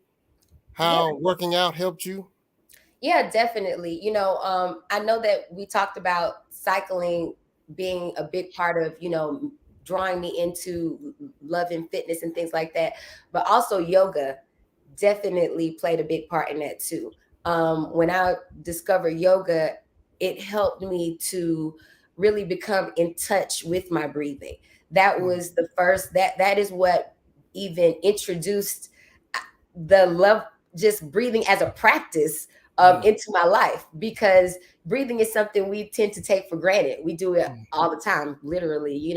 How working out helped you? Yeah, definitely. I know that we talked about cycling being a big part of, drawing me into love and fitness and things like that. But also yoga definitely played a big part in that too. When I discovered yoga, it helped me to really become in touch with my breathing. That was the first, that is what even introduced the love, just breathing as a practice into my life, because breathing is something we tend to take for granted. We do it all the time, literally,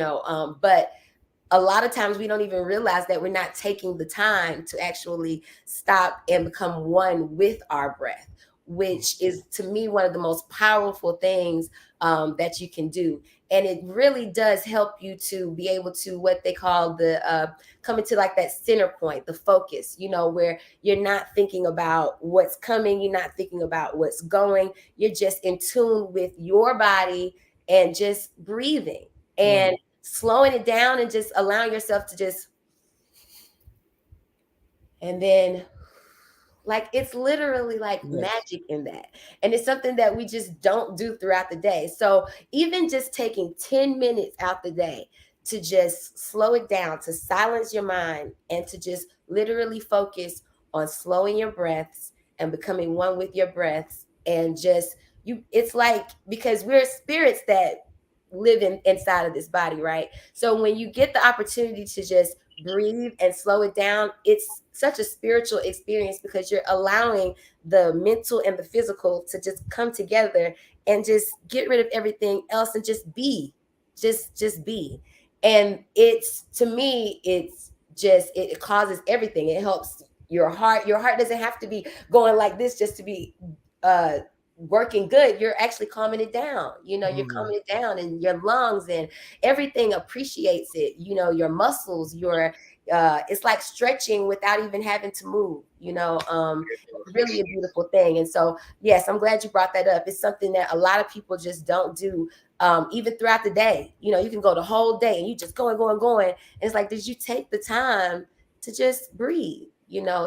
but a lot of times we don't even realize that we're not taking the time to actually stop and become one with our breath, which is, to me, one of the most powerful things that you can do. And it really does help you to be able to, what they call the coming to like that center point, the focus, where you're not thinking about what's coming, you're not thinking about what's going, you're just in tune with your body and just breathing and slowing it down and just allowing yourself to just, and then, like, it's literally like magic in that. And it's something that we just don't do throughout the day. So even just taking 10 minutes out the day to just slow it down, to silence your mind, and to just literally focus on slowing your breaths and becoming one with your breaths. And just, it's like, because we're spirits that live inside of this body, right? So when you get the opportunity to just breathe and slow it down, it's such a spiritual experience, because you're allowing the mental and the physical to just come together and just get rid of everything else and just be, just be. And it's, to me, it's just, it causes everything. It helps your heart doesn't have to be going like this just to be working good. You're actually calming it down. You're calming it down, and your lungs and everything appreciates it. Your muscles, it's like stretching without even having to move. It's really a beautiful thing. And so, yes, I'm glad you brought that up. It's something that a lot of people just don't do. Even throughout the day, you can go the whole day and you just going. And it's like, did you take the time to just breathe?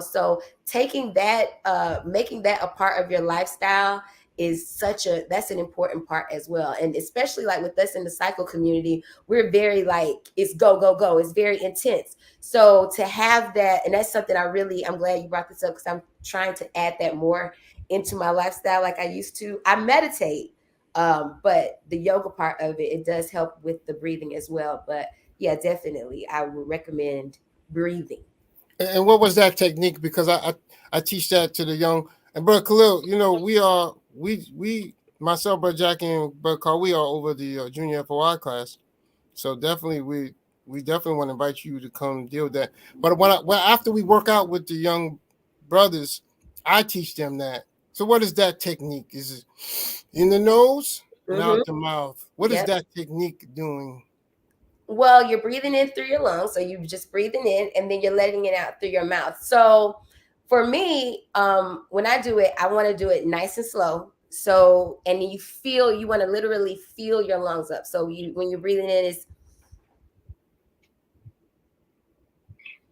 So taking that, making that a part of your lifestyle is that's an important part as well. And especially like with us in the cycle community, we're very like, it's go, go, go. It's very intense. So to have that, and that's something I'm glad you brought this up, because I'm trying to add that more into my lifestyle like I used to. I meditate, but the yoga part of it does help with the breathing as well. But yeah, definitely, I would recommend breathing. And what was that technique? Because I teach that to the young. And Brother Khalil, we myself, Brother Jackie, and Brother Carl, we are over the junior FOI class. So definitely we definitely want to invite you to come deal with that. But after we work out with the young brothers, I teach them that. So what is that technique? Is it in the nose and out the mouth? What is that technique doing? Well, you're breathing in through your lungs. So you're just breathing in and then you're letting it out through your mouth. So for me, when I do it, I want to do it nice and slow. So, and you want to literally feel your lungs up. So when you're breathing in, it's.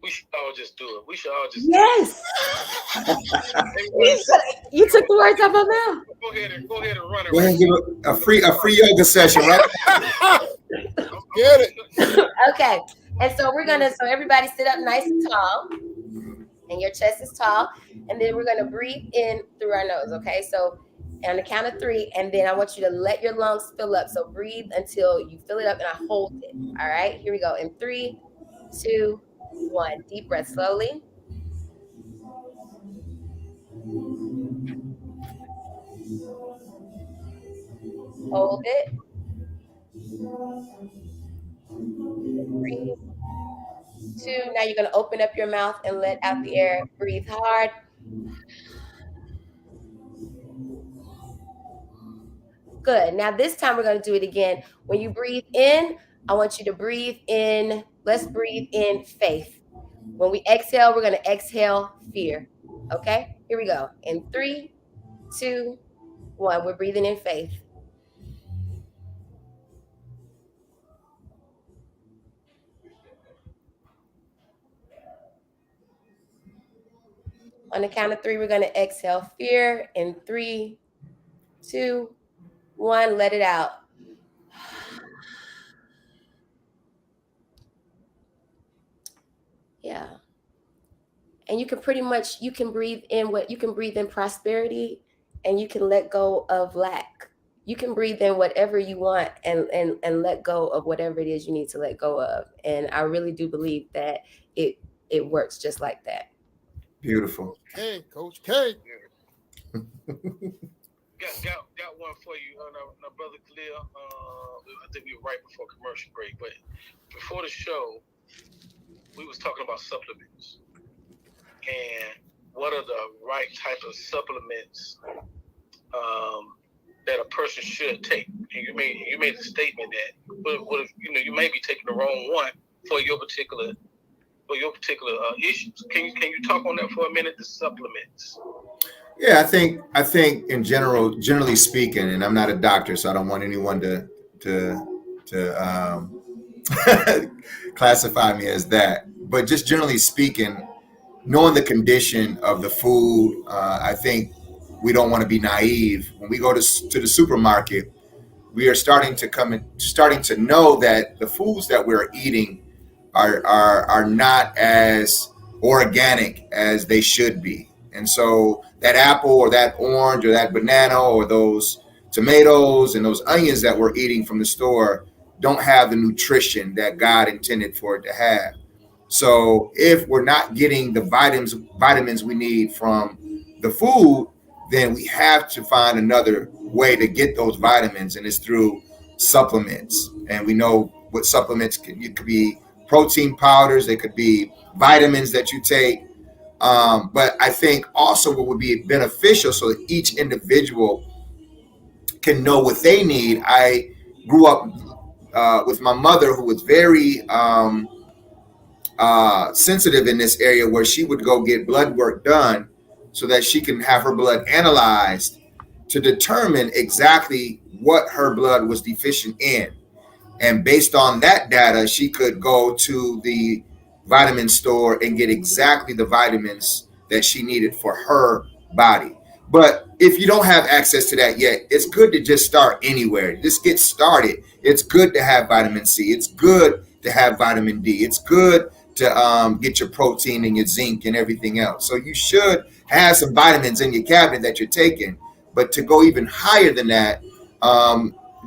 We should all just do it. We should all just. Yes. You took the words out of my mouth. Go ahead and run it. Go ahead and give a free yoga session, right? Get it. Okay. And so so everybody sit up nice and tall. And your chest is tall. And then we're going to breathe in through our nose. Okay. So on the count of 3. And then I want you to let your lungs fill up. So breathe until you fill it up and I hold it. All right. Here we go. In 3, 2, 1. Deep breath slowly. Hold it. Breathe. 2. Now you're going to open up your mouth and let out the air. Breathe hard. Good. Now this time we're going to do it again. When you breathe in, I want you to breathe in. Let's breathe in faith. When we exhale, we're going to exhale fear. Okay? Here we go. In 3, 2, 1. We're breathing in faith. On the count of 3, we're going to exhale fear. In 3, 2, 1. Let it out. Yeah. And you can breathe in prosperity, and you can let go of lack. You can breathe in whatever you want and let go of whatever it is you need to let go of. And I really do believe that it works just like that. Beautiful. Hey, Coach K. Got one for you, now, Brother Khalil. I think we were right before commercial break, but before the show, we was talking about supplements and what are the right type of supplements that a person should take. And you made a statement that what if, you may be taking the wrong one for your particular issues. Can you talk on that for a minute? The supplements. Yeah, I think in generally speaking, and I'm not a doctor, so I don't want anyone to classify me as that. But just generally speaking, knowing the condition of the food, I think we don't want to be naive. When we go to the supermarket, we are starting to know that the foods that we're eating are not as organic as they should be. And so that apple or that orange or that banana or those tomatoes and those onions that we're eating from the store don't have the nutrition that God intended for it to have. So if we're not getting the vitamins we need from the food, then we have to find another way to get those vitamins, and it's through supplements. And we know what supplements it could be protein powders, they could be vitamins that you take. But I think also what would be beneficial so that each individual can know what they need. I grew up with my mother, who was very sensitive in this area, where she would go get blood work done so that she can have her blood analyzed to determine exactly what her blood was deficient in. And based on that data, she could go to the vitamin store and get exactly the vitamins that she needed for her body. But if you don't have access to that yet, it's good to just start anywhere. Just get started. It's good to have vitamin C. It's good to have vitamin D. It's good to get your protein and your zinc and everything else. So you should have some vitamins in your cabinet that you're taking. But to go even higher than that,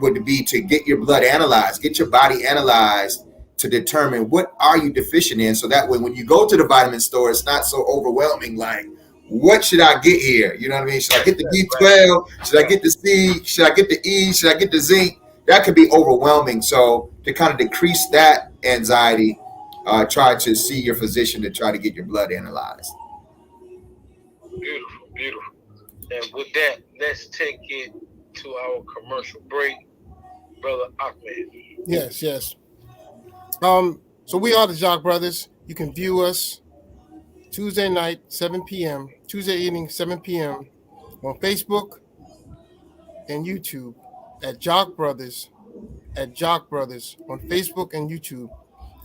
would be to get your blood analyzed, get your body analyzed to determine what are you deficient in. So that way, when you go to the vitamin store, it's not so overwhelming. Like, what should I get here? You know what I mean? Should I get the B12? Should I get the C? Should I get the E? Should I get the zinc? That could be overwhelming. So to kind of decrease that anxiety, try to see your physician to try to get your blood analyzed. Beautiful, beautiful. And with that, let's take it to our commercial break, Brother Ahmed. Yes, yes. So we are the Jock Brothers. You can view us Tuesday night, 7 p.m., Tuesday evening, 7 p.m. on Facebook and YouTube at Jock Brothers, on Facebook and YouTube.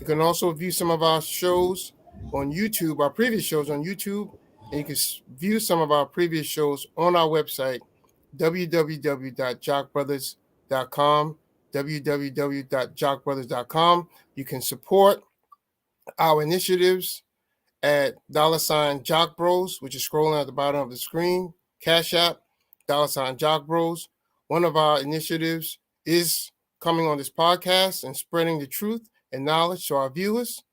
You can also view some of our shows on YouTube, our previous shows on YouTube, and you can view some of our previous shows on our website, www.jockbrothers.com, www.jockbrothers.com. You can support our initiatives at $Jock Bros, which is scrolling at the bottom of the screen. Cash App, $Jock Bros. One of our initiatives is coming on this podcast and spreading the truth and knowledge to our viewers.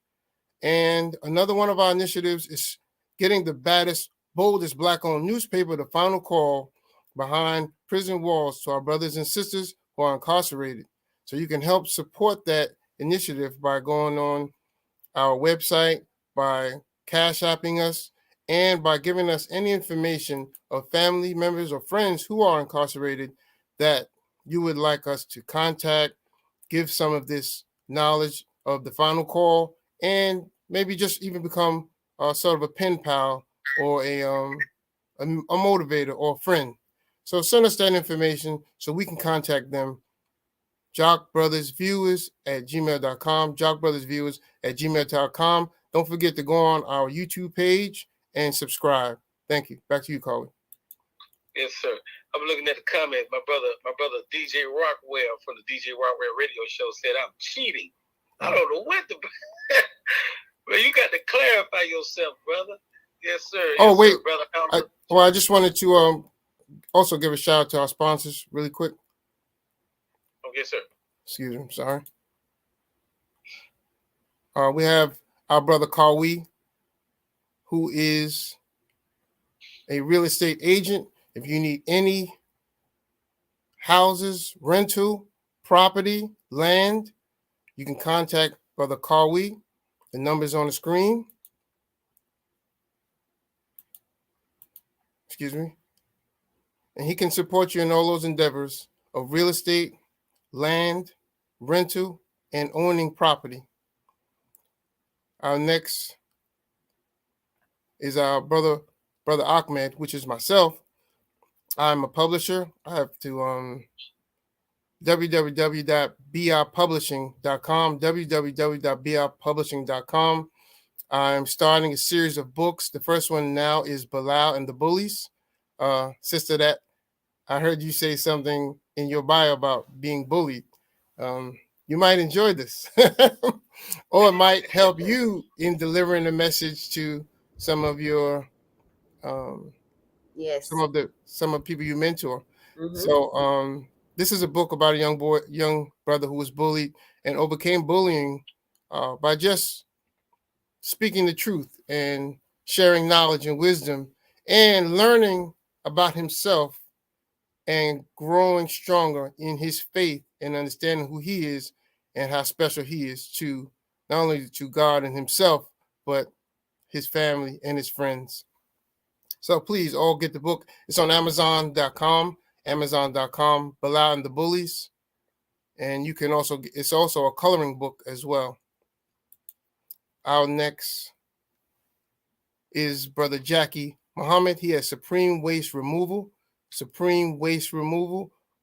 And another one of our initiatives is getting the baddest, boldest Black-owned newspaper, The Final Call, behind prison walls to our brothers and sisters who are incarcerated. So you can help support that initiative by going on our website, by Cash Apping us, and by giving us any information of family members or friends who are incarcerated that you would like us to contact, give some of this knowledge of The Final Call, and maybe just even become sort of a pen pal or a motivator or a friend. So send us that information so we can contact them. jockbrothersviewers@gmail.com, jockbrothersviewers@gmail.com. Don't forget to go on our YouTube page and subscribe. Thank you. Back to you, Coley. Yes, sir. I'm looking at the comment. My brother DJ Rockwell from the DJ Rockwell radio show said I'm cheating. I don't know what the well, you got to clarify yourself, brother. Yes, sir. Oh, yes, wait. Sir, brother. I just wanted to also give a shout out to our sponsors really quick. Okay, sir. Excuse me. I'm sorry. We have our brother Kawi, who is a real estate agent. If you need any houses, rental, property, land, you can contact Brother Kawi. The number's on the screen. Excuse me. And he can support you in all those endeavors of real estate, land, rental, and owning property. Our next is our brother Ahmed, which is myself. I'm a publisher. I have to www.brpublishing.com, www.brpublishing.com. I'm starting a series of books. The first one now is Bilal and the Bullies. Sister, that I heard you say something in your bio about being bullied. You might enjoy this, or it might help you in delivering a message to some of your, Yes. some of people you mentor. Mhm. So, this is a book about a young brother who was bullied and overcame bullying by just speaking the truth and sharing knowledge and wisdom and learning about himself and growing stronger in his faith and understanding who he is and how special he is to not only to God and himself, but his family, and his friends. So please all get the book. It's on Amazon.com, Bilal and the Bullies. And you can also, it's also a coloring book as well. Our next is Brother Jackie Muhammad. He has Supreme Waste Removal,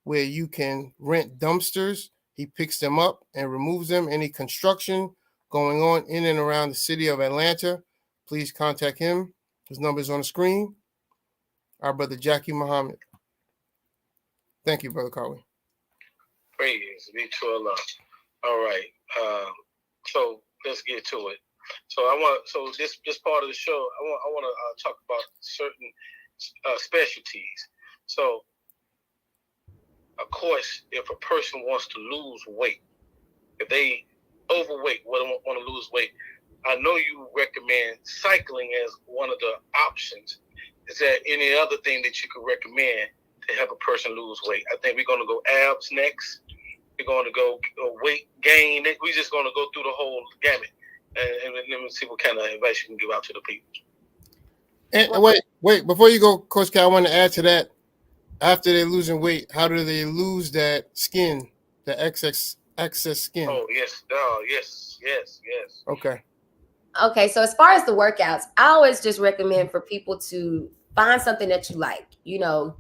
where you can rent dumpsters. He picks them up and removes them. Any construction going on in and around the city of Atlanta, please contact him. His number is on the screen. Our Brother Jackie Muhammad. Thank you, Brother Carly. Praise be to Allah. All right. So let's get to it. So this part of the show, I want to talk about certain specialties. So, of course, if a person wants to lose weight, if they overweight, want to lose weight, I know you recommend cycling as one of the options. Is there any other thing that you could recommend to help a person lose weight? I think we're going to go abs next. We're going to go weight gain. We're just going to go through the whole gamut. And let me see what kind of advice you can give out to the people. And wait, before you go, Coach K, I want to add to that. After they're losing weight, how do they lose that skin, the excess skin? Oh, yes. Yes. Okay, so as far as the workouts, I always just recommend for people to find something that you like,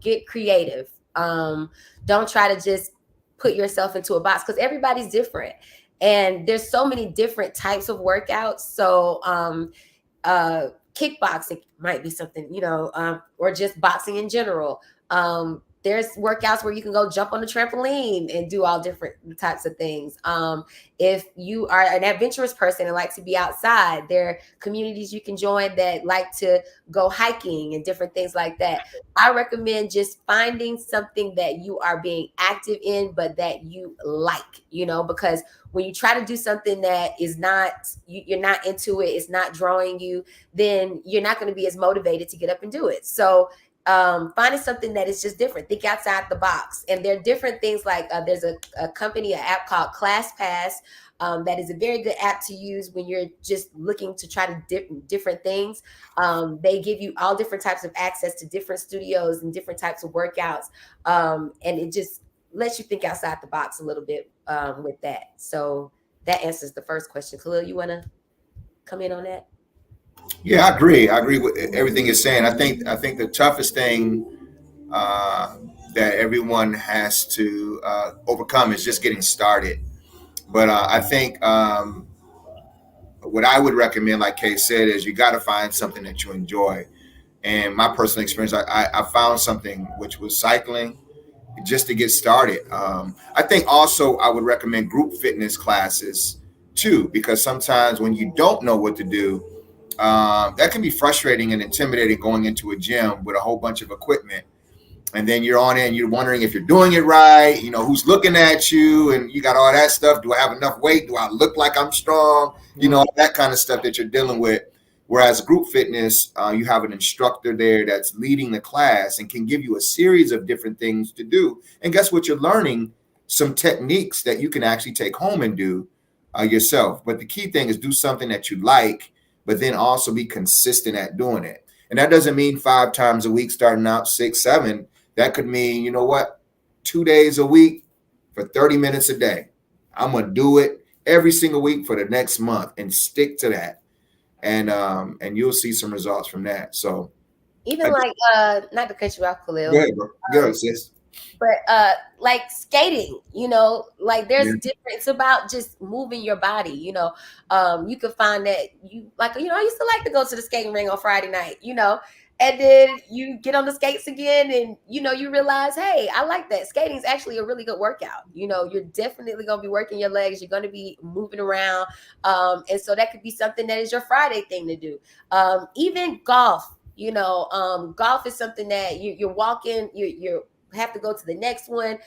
get creative. Don't try to just put yourself into a box because everybody's different. And there's so many different types of workouts. So kickboxing might be something, or just boxing in general. There's workouts where you can go jump on the trampoline and do all different types of things. If you are an adventurous person and like to be outside, there are communities you can join that like to go hiking and different things like that. I recommend just finding something that you are being active in, but that you like, because when you try to do something that is not, you're not into it, it's not drawing you, then you're not going to be as motivated to get up and do it. So finding something that is just different, think outside the box. And there are different things like there's an app called ClassPass that is a very good app to use when you're just looking to try to different things. They give you all different types of access to different studios and different types of workouts. And it just lets you think outside the box a little bit with that. So that answers the first question. Khalil, you want to come in on that? Yeah, I agree. I agree with everything you're saying. I think the toughest thing that everyone has to overcome is just getting started. But I think what I would recommend, like Kay said, is you got to find something that you enjoy. And my personal experience, I found something which was cycling, just to get started. I think also I would recommend group fitness classes too, because sometimes when you don't know what to do, that can be frustrating and intimidating going into a gym with a whole bunch of equipment. And then you're on it and you're wondering if you're doing it right, who's looking at you, and you got all that stuff. Do I have enough weight? Do I look like I'm strong? That kind of stuff that you're dealing with. Whereas group fitness, you have an instructor there that's leading the class and can give you a series of different things to do. And guess what? You're learning some techniques that you can actually take home and do yourself. But the key thing is do something that you like, but then also be consistent at doing it. And that doesn't mean 5 times a week, starting out 6, 7. That could mean, 2 days a week for 30 minutes a day. I'm going to do it every single week for the next month and stick to that. And you'll see some results from that. So even not to cut you off, Khalil. Go ahead, bro. Go ahead, sis. But like skating, there's different. It's about just moving your body. You could find that I used to like to go to the skating ring on Friday night, and then you get on the skates again and, you realize, hey, I like that. Skating is actually a really good workout. You're definitely going to be working your legs. You're going to be moving around. And so that could be something that is your Friday thing to do. Even golf, golf is something that you're walking, you're have to go to the next one.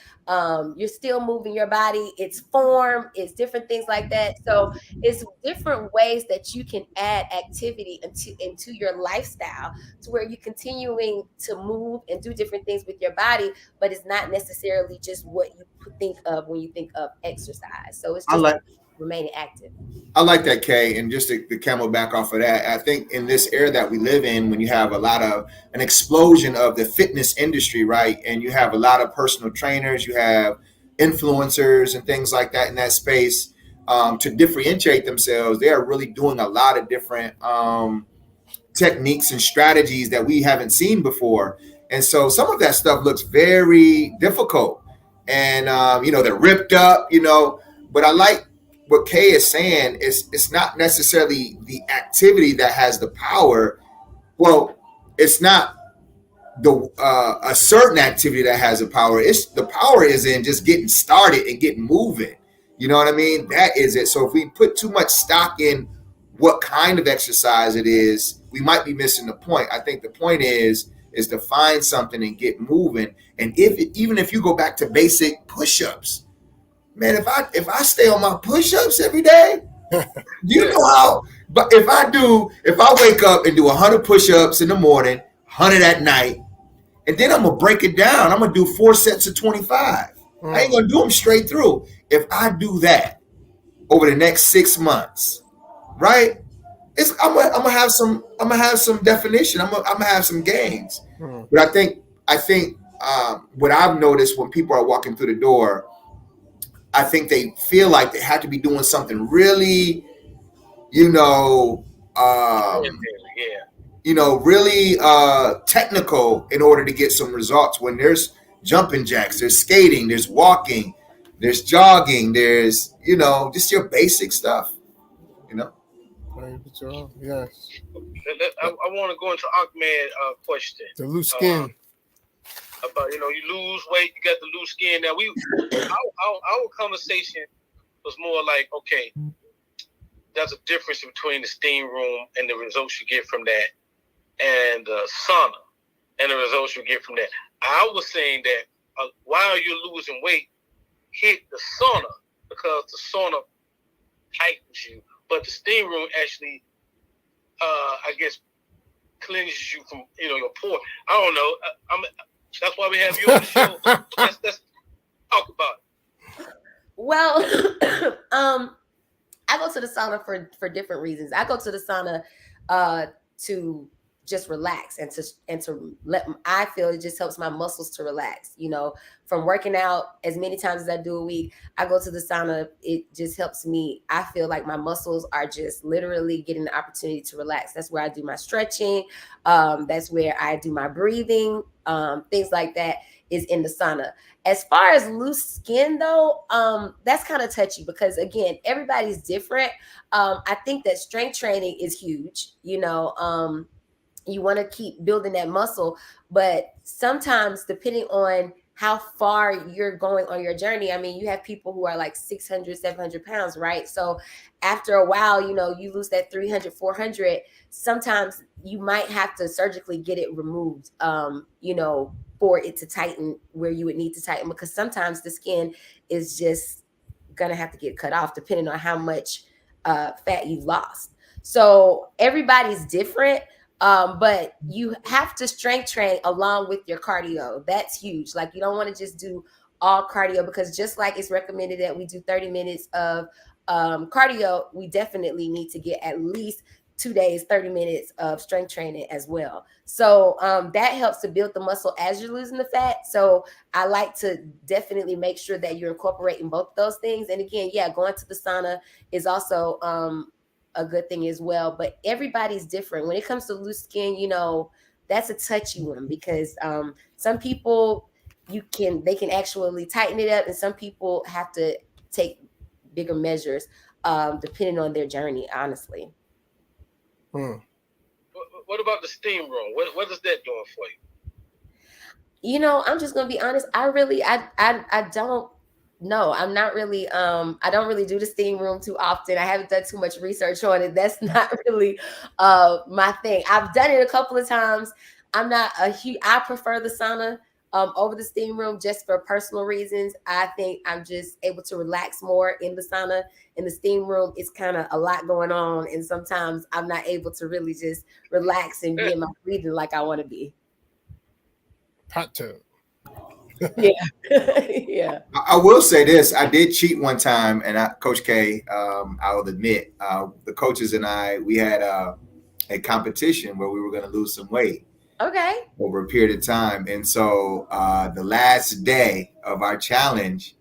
You're still moving your body. It's form, it's different things like that. So it's different ways that you can add activity into your lifestyle to where you're continuing to move and do different things with your body, but it's not necessarily just what you think of when you think of exercise. So it's just remaining active. I like that, Kay, and just the camel back off of that. I think in this era that we live in, when you have an explosion of the fitness industry, right, and you have a lot of personal trainers, you have influencers and things like that in that space, to differentiate themselves, they are really doing a lot of different techniques and strategies that we haven't seen before. And so some of that stuff looks very difficult, and they're ripped up, but I like what Kay is saying. Is it's not necessarily the activity that has the power. Well, it's not the a certain activity that has the power. It's the power is in just getting started and getting moving. You know what I mean? That is it. So if we put too much stock in what kind of exercise it is, we might be missing the point. I think the point is to find something and get moving. And even if you go back to basic push-ups, man, if I stay on my push-ups every day, you know how. But if I wake up and do 100 push-ups in the morning, 100 at night, and then I'm gonna break it down. I'm gonna do 4 sets of 25. I ain't gonna do them straight through. If I do that over the next 6 months, right? I'm gonna have some definition. I'm gonna have some gains. But I think what I've noticed when people are walking through the door, I think they feel like they have to be doing something really, really technical in order to get some results. When there's jumping jacks, there's skating, there's walking, there's jogging, there's just your basic stuff. Yes. I want to go into Ahmed question. The loose skin. About you lose weight, you got the loose skin. Now our conversation was more like, okay, there's a difference between the steam room and the results you get from that, and the sauna and the results you get from that. I was saying that while you're losing weight, hit the sauna, because the sauna tightens you, but the steam room actually, I guess, cleanses you from your pore. I don't know. That's why we have you on the show. Let's talk about it. Well, I go to the sauna for different reasons. I go to the sauna to just relax and to I feel it just helps my muscles to relax. From working out as many times as I do a week, I go to the sauna. It just helps me. I feel like my muscles are just literally getting the opportunity to relax. That's where I do my stretching. That's where I do my breathing. Things like that is in the sauna. As far as loose skin though, that's kind of touchy because again, everybody's different. I think that strength training is huge. You want to keep building that muscle, but sometimes depending on how far you're going on your journey, I mean, you have people who are like 600, 700 pounds, right? So after a while, you lose that 300, 400, sometimes you might have to surgically get it removed, for it to tighten where you would need to tighten, because sometimes the skin is just going to have to get cut off depending on how much fat you've lost. So everybody's different. But you have to strength train along with your cardio. That's huge. Like, you don't want to just do all cardio, because just like it's recommended that we do 30 minutes of cardio, we definitely need to get at least 2 days, 30 minutes of strength training as well. So that helps to build the muscle as you're losing the fat. So I like to definitely make sure that you're incorporating both those things. And again, going to the sauna is also a good thing as well, but everybody's different. When it comes to loose skin, that's a touchy one, because some people they can actually tighten it up, and some people have to take bigger measures depending on their journey, honestly. What about the steam room? What is that doing for you? I'm just gonna be honest. I don't. No, I'm not really, I don't really do the steam room too often. I haven't done too much research on it. That's not really my thing. I've done it a couple of times. I prefer the sauna over the steam room just for personal reasons. I think I'm just able to relax more in the sauna. In the steam room, it's kind of a lot going on. And sometimes I'm not able to really just relax and be in my breathing like I want to be. Hot tub. Yeah. Yeah. I will say this: I did cheat one time, and Coach K, I will admit, the coaches and we had a competition where we were going to lose some weight Okay. over a period of time, and so the last day of our challenge,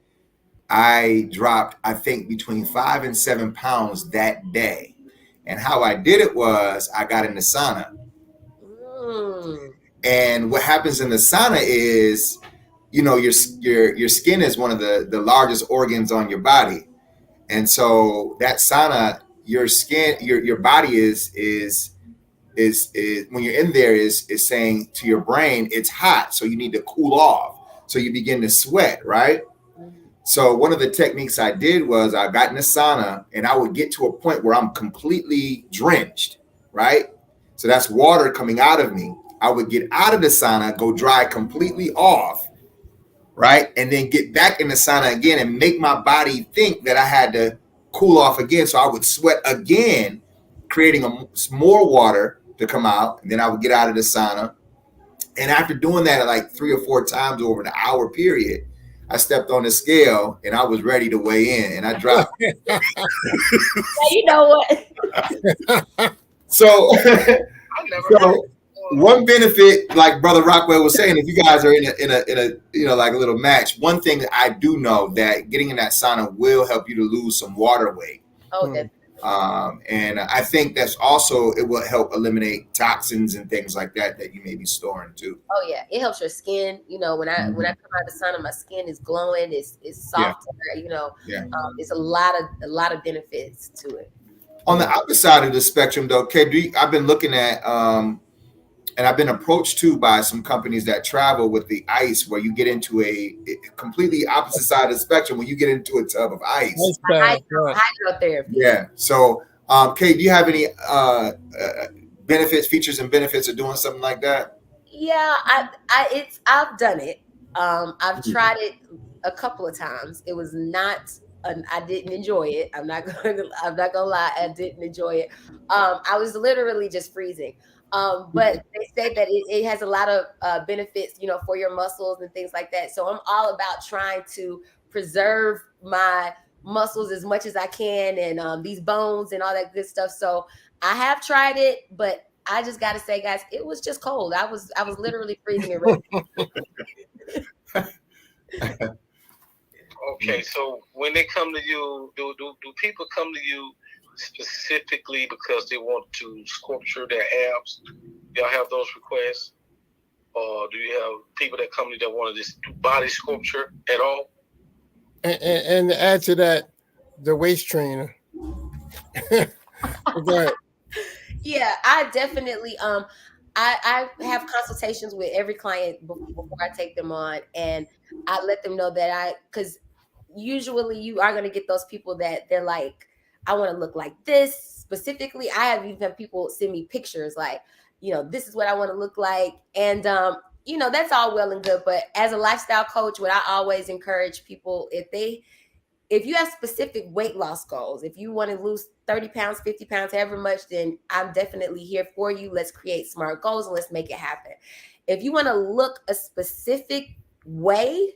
I dropped, I think, between 5 and 7 pounds that day. And how I did it was I got in the sauna. Mm. And what happens in the sauna is, your skin is one of the largest organs on your body. And so that sauna, your skin, your body is when you're in there is saying to your brain, it's hot, so you need to cool off. So you begin to sweat, right? So one of the techniques I did was I got in the sauna and I would get to a point where I'm completely drenched, right? So that's water coming out of me. I would get out of the sauna, go dry completely off, right? And then get back in the sauna again and make my body think that I had to cool off again. So I would sweat again, creating more water to come out. And then I would get out of the sauna. And after doing that like 3 or 4 times over an hour period, I stepped on the scale and I was ready to weigh in, and I dropped. Yeah, you know what? So, I never heard. One benefit, like Brother Rockwell was saying, if you guys are in a like a little match, one thing that I do know that getting in that sauna will help you to lose some water weight. Oh, definitely. And I think that's also, it will help eliminate toxins and things like that you may be storing too. Oh yeah, it helps your skin. When I come out of the sauna, my skin is glowing. It's softer. It's a lot of benefits to it. On the other side of the spectrum, though, I've been looking at and I've been approached too by some companies that travel with the ice, where you get into a completely opposite side of the spectrum when you get into a tub of ice. Hydrotherapy. Yeah. So, Kay, do you have any features and benefits of doing something like that? Yeah, I've done it. I've tried it a couple of times. It was not. I didn't enjoy it. I'm not gonna lie. I didn't enjoy it. I was literally just freezing. But they say that it has a lot of benefits, for your muscles and things like that. So I'm all about trying to preserve my muscles as much as I can, and these bones and all that good stuff. So I have tried it, but I just got to say, guys, it was just cold. I was literally freezing it. Okay, so when they come to you, do people come to you specifically because they want to sculpture their abs? Y'all have those requests? Or do you have people that come to you that want to just do body sculpture at all? And to add to that, the waist trainer. Go ahead. Yeah, I definitely I have consultations with every client before I take them on, and I let them know that because usually you are going to get those people that they're like, I want to look like this specifically. I have even people send me pictures like, this is what I want to look like. And, that's all well and good. But as a lifestyle coach, what I always encourage people, if you have specific weight loss goals, if you want to lose 30 pounds, 50 pounds, however much, then I'm definitely here for you. Let's create smart goals and let's make it happen. If you want to look a specific way,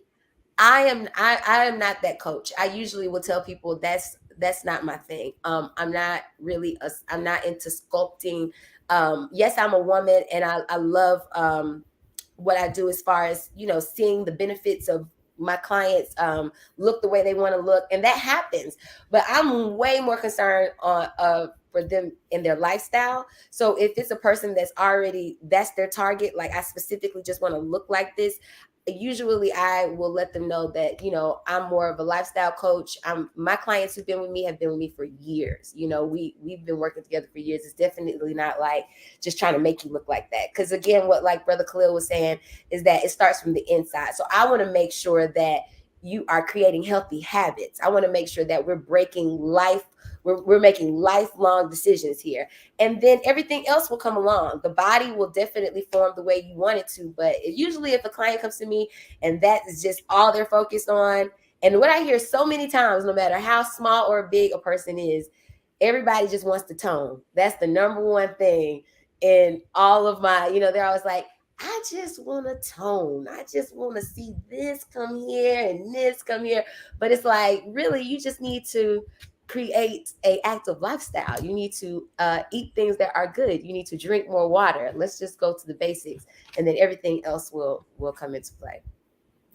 I am not that coach. I usually will tell people that's not my thing. I'm not into sculpting. Yes, I'm a woman, and I love what I do as far as, seeing the benefits of my clients look the way they want to look, and that happens. But I'm way more concerned for them in their lifestyle. So if it's a person that's their target, like I specifically just want to look like this, usually I will let them know that, I'm more of a lifestyle coach. My clients who've been with me have been with me for years. We've been working together for years. It's definitely not like just trying to make you look like that. Because again, what like Brother Khalil was saying is that it starts from the inside. So I want to make sure that you are creating healthy habits. I want to make sure that we're making lifelong decisions here. And then everything else will come along. The body will definitely form the way you want it to. But usually if a client comes to me and that is just all they're focused on, and what I hear so many times, no matter how small or big a person is, everybody just wants to tone. That's the number one thing. And all of my, they're always like, I just want to tone. I just want to see this come here and this come here. But it's like, really, you just need to create a active lifestyle. You need to eat things that are good. You need to drink more water. Let's just go to the basics, and then everything else will come into play.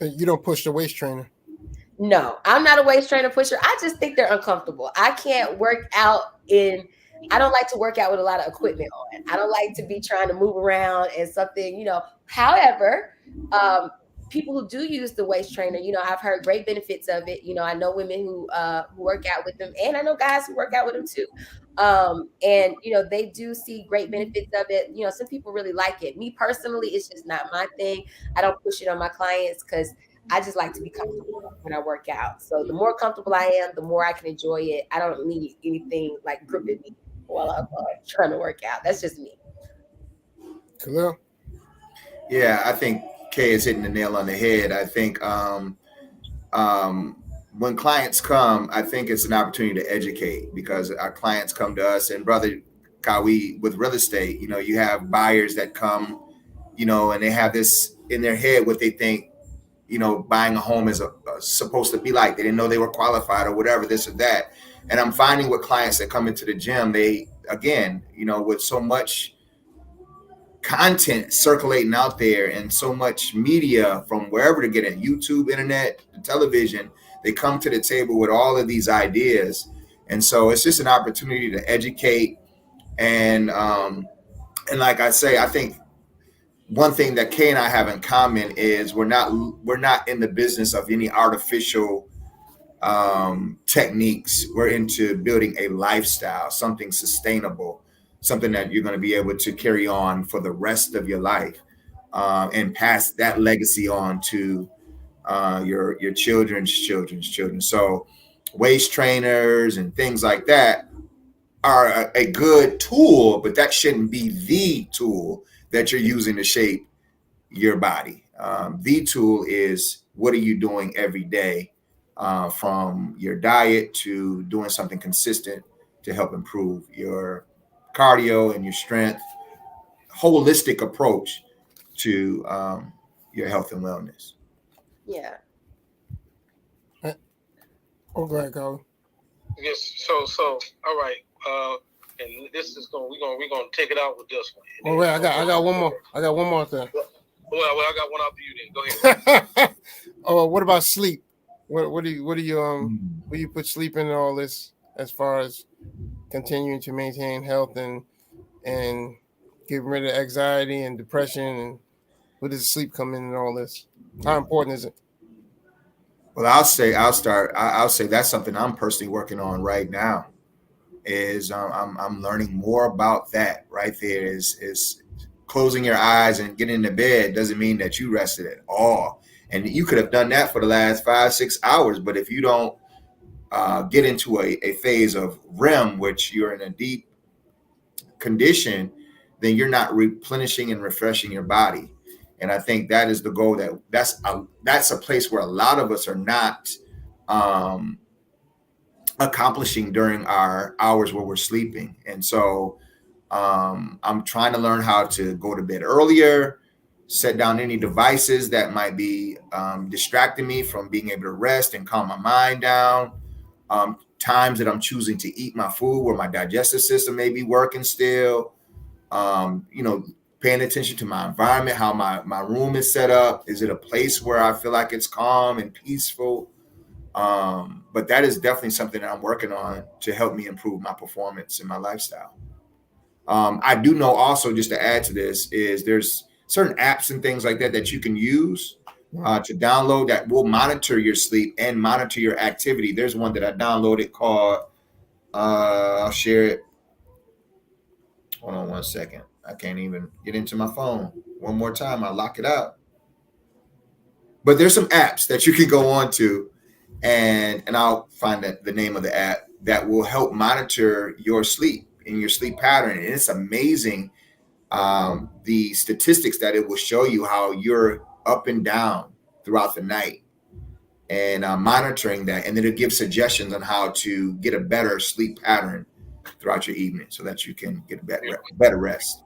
You don't push the waist trainer. No, I'm not a waist trainer pusher. I just think they're uncomfortable. I can't work out I don't like to work out with a lot of equipment on. I don't like to be trying to move around and something, However, people who do use the waist trainer, I've heard great benefits of it. I know women who work out with them, and I know guys who work out with them too. And they do see great benefits of it. Some people really like it. Me personally, it's just not my thing. I don't push it on my clients because I just like to be comfortable when I work out. So the more comfortable I am, the more I can enjoy it. I don't need anything like gripping me while I'm trying to work out. That's just me. Khalil? Yeah, I think Kay is hitting the nail on the head. I think when clients come, I think it's an opportunity to educate, because our clients come to us, and brother Kawi, with real estate, you have buyers that come, and they have this in their head, what they think, buying a home is supposed to be like. They didn't know they were qualified or whatever, this or that. And I'm finding with clients that come into the gym, they, again, with so much content circulating out there and so much media from wherever to get it, YouTube, internet, television, they come to the table with all of these ideas. And so it's just an opportunity to educate. And like I say, I think one thing that Kay and I have in common is we're not in the business of any artificial techniques. We're into building a lifestyle, something sustainable, something that you're going to be able to carry on for the rest of your life, and pass that legacy on to your children's children's children. So waist trainers and things like that are a good tool, but that shouldn't be the tool that you're using to shape your body. The tool is, what are you doing every day, from your diet to doing something consistent to help improve your cardio and your strength, holistic approach to your health and wellness. Yeah. Oh, go ahead, Carl. Yes. So all right. And this is we're gonna take it out with this one. Oh wait, I got one more. I got one more thing. Well, I got one after you. Then go ahead. Oh, what about sleep? What do you put sleep in all this, as far as continuing to maintain health and getting rid of anxiety and depression, and where does sleep come in all this? How important is it? Well, I'll say that's something I'm personally working on right now. Is I'm learning more about that. Right there is closing your eyes and getting into bed doesn't mean that you rested at all. And you could have done that for the last 5-6 hours, but if you don't get into a phase of REM, which you're in a deep condition, then you're not replenishing and refreshing your body. And I think that is the goal. That's a place where a lot of us are not accomplishing during our hours where we're sleeping. And so I'm trying to learn how to go to bed earlier, set down any devices that might be distracting me from being able to rest and calm my mind down. Times that I'm choosing to eat my food where my digestive system may be working still. Paying attention to my environment, how my room is set up. Is it a place where I feel like it's calm and peaceful? But that is definitely something that I'm working on to help me improve my performance and my lifestyle. I do know also, just to add to this, is there's certain apps and things like that you can use to download that will monitor your sleep and monitor your activity. There's one that I downloaded called, I'll share it. Hold on one second. I can't even get into my phone. One more time, I'll lock it up. But there's some apps that you can go on to, and I'll find the name of the app that will help monitor your sleep and your sleep pattern. And it's amazing, the statistics that it will show you, how you're up and down throughout the night, and monitoring that. And then it gives suggestions on how to get a better sleep pattern throughout your evening so that you can get better rest.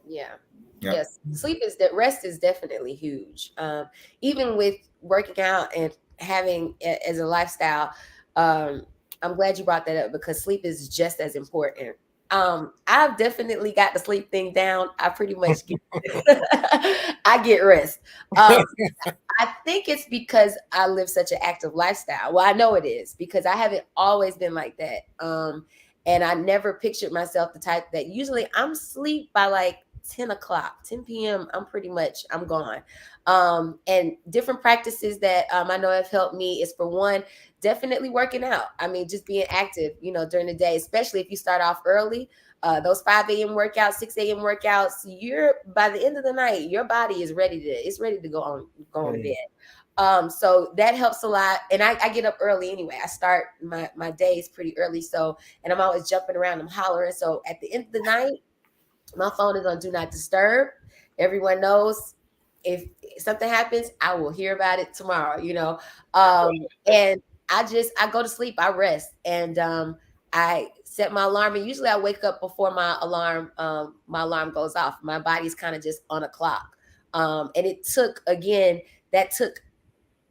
Yeah. Yes, sleep is that rest is definitely huge. Even with working out and having as a lifestyle, I'm glad you brought that up because sleep is just as important. I've definitely got the sleep thing down. I pretty much get, I get rest. I think it's because I live such an active lifestyle. Well, I know it is because I haven't always been like that. And I never pictured myself the type that usually I'm sleep by like 10 o'clock, 10 p.m. I'm gone. And different practices that I know have helped me is for one, definitely working out. I mean, just being active, during the day, especially if you start off early. Those 5 a.m. workouts, 6 a.m. workouts, you're by the end of the night, your body is ready to go on bed. So that helps a lot. And I get up early anyway. I start my days pretty early. So, and I'm always jumping around, I'm hollering. So at the end of the night, my phone is on do not disturb. Everyone knows if something happens, I will hear about it tomorrow, and I go to sleep, I rest, and I set my alarm, and usually I wake up before my alarm goes off. My body's kind of just on a clock. And that took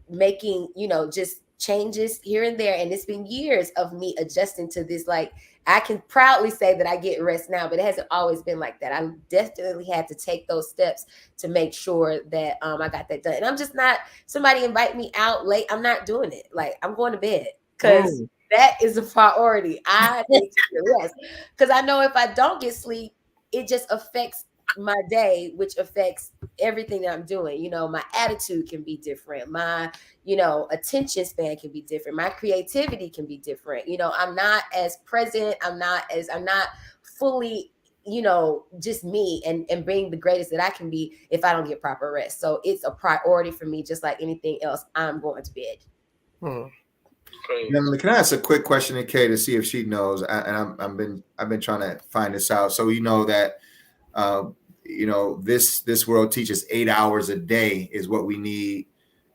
making, just changes here and there. And it's been years of me adjusting to this. Like, I can proudly say that I get rest now, but it hasn't always been like that. I definitely had to take those steps to make sure that I got that done. And I'm just not, somebody invite me out late, I'm not doing it. Like, I'm going to bed because that is a priority. I need to get rest because I know if I don't get sleep, it just affects my day, which affects everything that I'm doing. My attitude can be different. My, attention span can be different. My creativity can be different. I'm not as present. I'm not fully, just me and being the greatest that I can be if I don't get proper rest. So it's a priority for me, just like anything else. I'm going to bed. Can I ask a quick question to Kay to see if she knows? And I've been trying to find this out. So that this world teaches 8 hours a day is what we need.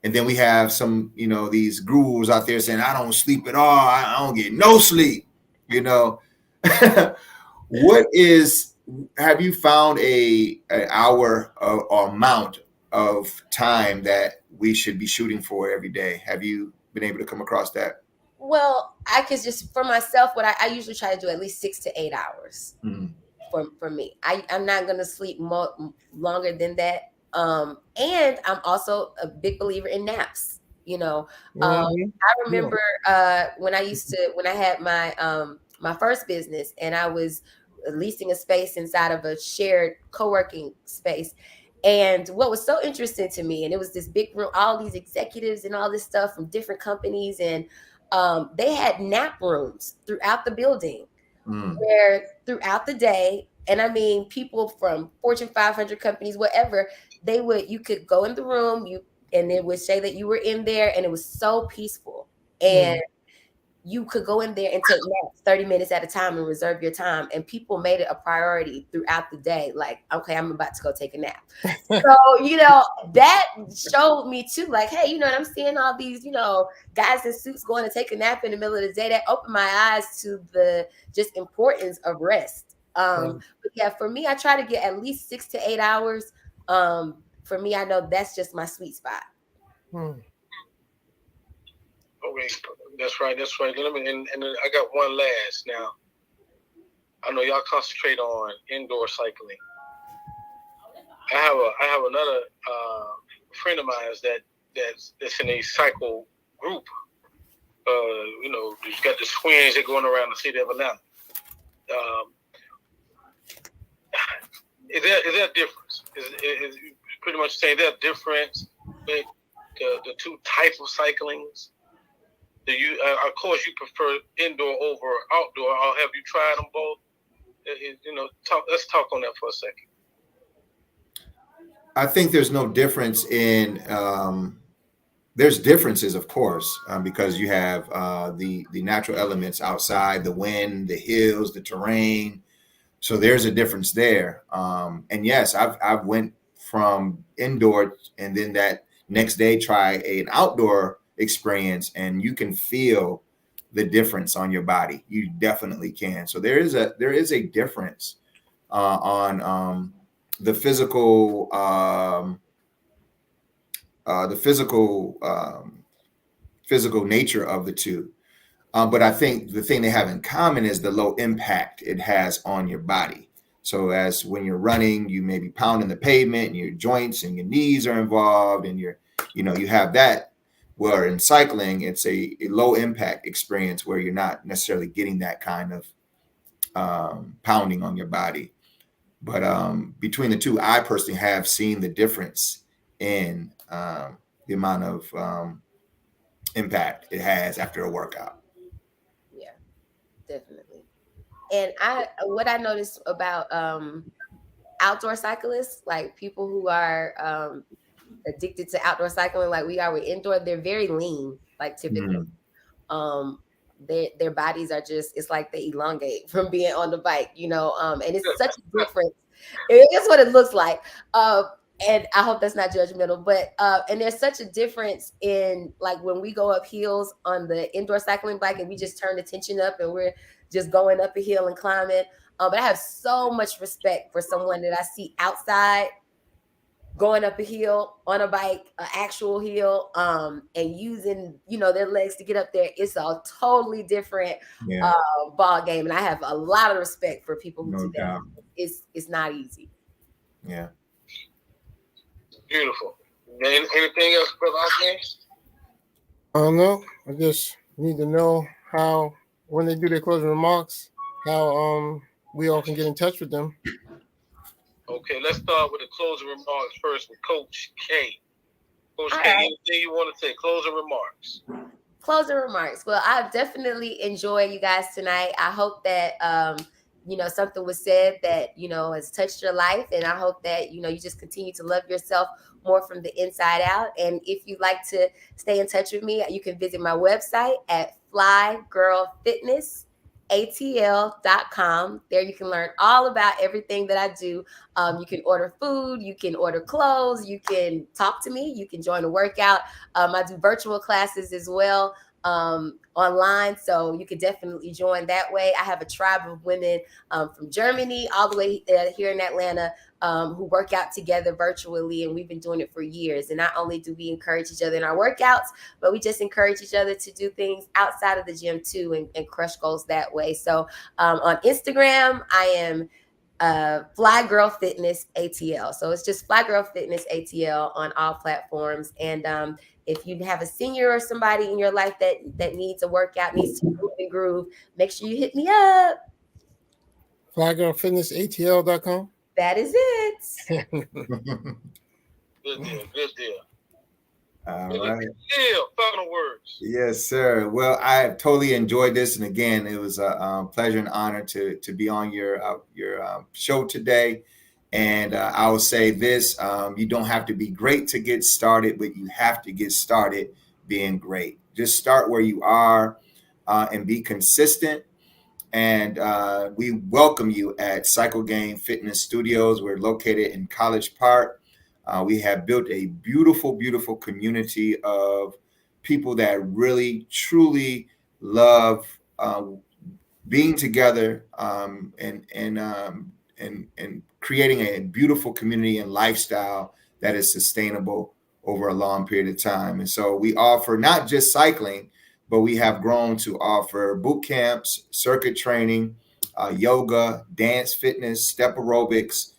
And then we have some, these gurus out there saying, I don't sleep at all. I don't get no sleep, have you found an hour or amount of time that we should be shooting for every day? Have you been able to come across that? Well, I could just, for myself, what I usually try to do at least 6 to 8 hours. For me, I'm not going to sleep longer than that. And I'm also a big believer in naps. I remember when I had my first business and I was leasing a space inside of a shared co-working space. And what was so interesting to me, and it was this big room, all these executives and all this stuff from different companies, and they had nap rooms throughout the building. Where throughout the day, and I mean people from Fortune 500 companies, whatever, you could go in the room, and it would say that you were in there, and it was so peaceful. And you could go in there and take naps 30 minutes at a time and reserve your time. And people made it a priority throughout the day. Like, okay, I'm about to go take a nap. So, that showed me too, like, hey, I'm seeing all these, guys in suits going to take a nap in the middle of the day. That opened my eyes to the just importance of rest. But yeah, for me, I try to get at least 6 to 8 hours. For me, I know that's just my sweet spot. Okay, that's right. And I got one last now. I know y'all concentrate on indoor cycling. I have another friend of mine that's in a cycle group. He's got the twins. They're going around the city of Atlanta. Is there a difference? Is pretty much saying there's a difference with the two types of cyclings? Do you, of course, you prefer indoor over outdoor, or have you tried them both? Let's talk on that for a second. I think there's no difference in. There's differences, of course, because you have the natural elements outside, the wind, the hills, the terrain. So there's a difference there. And yes, I've went from indoor and then that next day try an outdoor experience, and you can feel the difference on your body. You definitely can. So there is a difference on the physical physical nature of the two. But I think the thing they have in common is the low impact it has on your body. So as when you're running, you may be pounding the pavement and your joints and your knees are involved and you have that. Where in cycling, it's a low impact experience where you're not necessarily getting that kind of pounding on your body. But between the two, I personally have seen the difference in the amount of impact it has after a workout. Yeah, definitely. And what I noticed about outdoor cyclists, like people who are addicted to outdoor cycling, like we are with indoor, they're very lean, like typically. Their bodies are just, it's like they elongate from being on the bike, and it's such a difference. It's what it looks like. And I hope that's not judgmental, but and there's such a difference in like when we go up hills on the indoor cycling bike and we just turn the tension up and we're just going up a hill and climbing. But I have so much respect for someone that I see outside going up a hill on a bike, an actual hill, and using, their legs to get up there. It's a totally different ball game. And I have a lot of respect for people who do that. It's not easy. Yeah. Beautiful. Anything else, Brother Osman? I don't know. I just need to know how, when they do their closing remarks, how we all can get in touch with them. Okay, let's start with the closing remarks first with Coach K. Coach All K, right. anything you want to say? Closing remarks. Closing remarks. Well, I've definitely enjoyed you guys tonight. I hope that something was said that has touched your life, and I hope that you just continue to love yourself more from the inside out. And if you'd like to stay in touch with me, you can visit my website at flygirlfitnessatl.com. There you can learn all about everything that I do. You can order food, you can order clothes, you can talk to me, you can join a workout. I do virtual classes as well online, so you could definitely join that way. I have a tribe of women from Germany all the way here in Atlanta who work out together virtually, and we've been doing it for years. And not only do we encourage each other in our workouts, but we just encourage each other to do things outside of the gym too, and crush goals that way. So on Instagram, I am Fly Girl Fitness ATL. So it's just Fly Girl Fitness ATL on all platforms. And if you have a senior or somebody in your life that needs a workout, needs to move and groove, make sure you hit me up. flygirlfitnessatl.com. That is it. Good deal. Good deal. All Good right. deal. Final words. Yes, sir. Well, I have totally enjoyed this, and again, it was a pleasure and honor to be on your show today. And I will say this: you don't have to be great to get started, but you have to get started being great. Just start where you are and be consistent. And we welcome you at Cycle Gang Fitness Studios. We're located in College Park. We have built a beautiful, beautiful community of people that really, truly love being together and creating a beautiful community and lifestyle that is sustainable over a long period of time. And so we offer not just cycling, but we have grown to offer boot camps, circuit training, yoga, dance, fitness, step aerobics.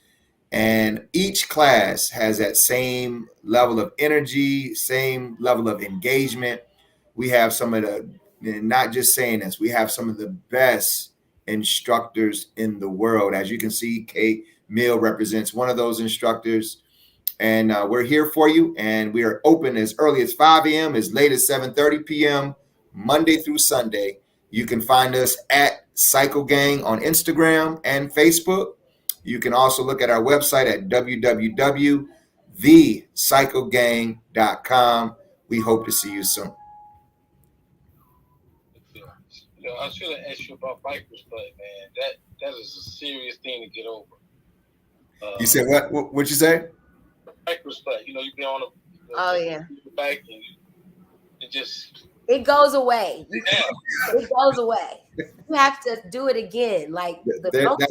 And each class has that same level of energy, same level of engagement. We have some of the, not just saying this, we have some of the best instructors in the world. As you can see, Kate Mill represents one of those instructors. And we're here for you. And we are open as early as 5 a.m., as late as 7:30 p.m., Monday through Sunday. You can find us at Cycle Gang on Instagram and Facebook. You can also look at our website at www.thecyclegang.com. We hope to see you soon. I should have asked you about Bikers Club, man. That is a serious thing to get over. You said what? What'd you say? Bikers Club. You be on the bike and it goes away. It goes away. You have to do it again. Like don't get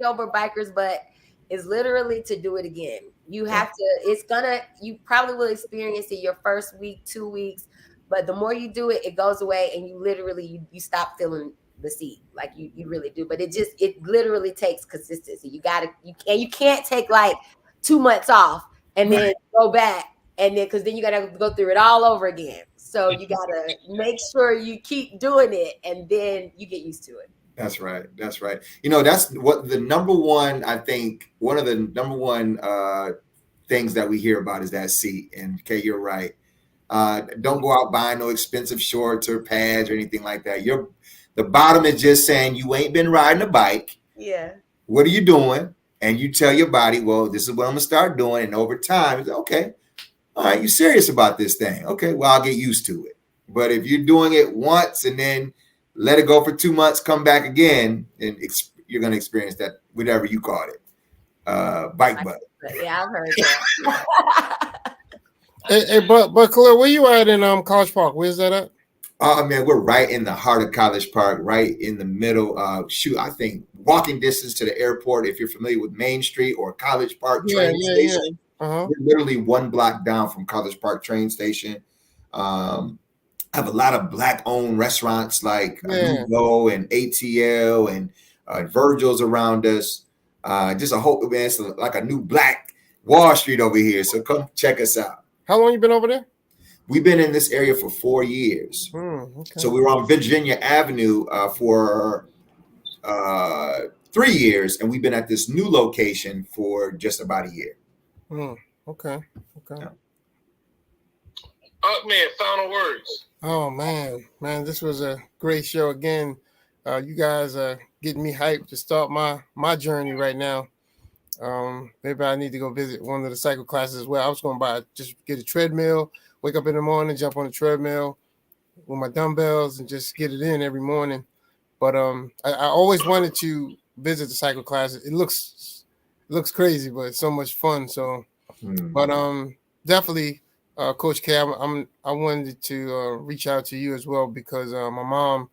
over bikers, but is literally to do it again. You have to, you probably will experience it your first week, 2 weeks, but the more you do it, it goes away and you literally, you stop feeling the seed. Like you really do. But it literally takes consistency. You can't take like 2 months off and then go back. And then, because then you got to go through it all over again. So you got to make sure you keep doing it and then you get used to it. That's right. That's right. That's what the number one, I think, one of the number one things that we hear about is that seat. And okay, you're right. Don't go out buying no expensive shorts or pads or anything like that. The bottom is just saying you ain't been riding a bike. Yeah. What are you doing? And you tell your body, well, this is what I'm going to start doing. And over time, it's okay. All right, you're serious about this thing. Okay, well, I'll get used to it. But if you're doing it once and then let it go for 2 months, come back again, and you're going to experience that, whatever you called it, bike butt. Yeah, I've heard that. Hey, but Khalil, where you at in College Park? Where's that at? Man, we're right in the heart of College Park, right in the middle. I think walking distance to the airport, if you're familiar with Main Street or College Park train station. Yeah. Uh-huh. We're literally 1 block down from College Park train station. I have a lot of Black-owned restaurants like Nuvo and ATL and Virgil's around us. Just a whole, man, it's like a new Black Wall Street over here. So come check us out. How long you been over there? We've been in this area for 4 years. Okay. So we were on Virginia Avenue for 3 years, and we've been at this new location for just about a year. Okay. Man, final words. Oh man, this was a great show again. You guys are getting me hyped to start my journey right now. Maybe I need to go visit one of the cycle classes as well. I was going to just get a treadmill, wake up in the morning, jump on the treadmill with my dumbbells and just get it in every morning. But I always wanted to visit the cycle classes. It looks crazy, but it's so much fun. So, but definitely, Coach K, I wanted to reach out to you as well because my mom,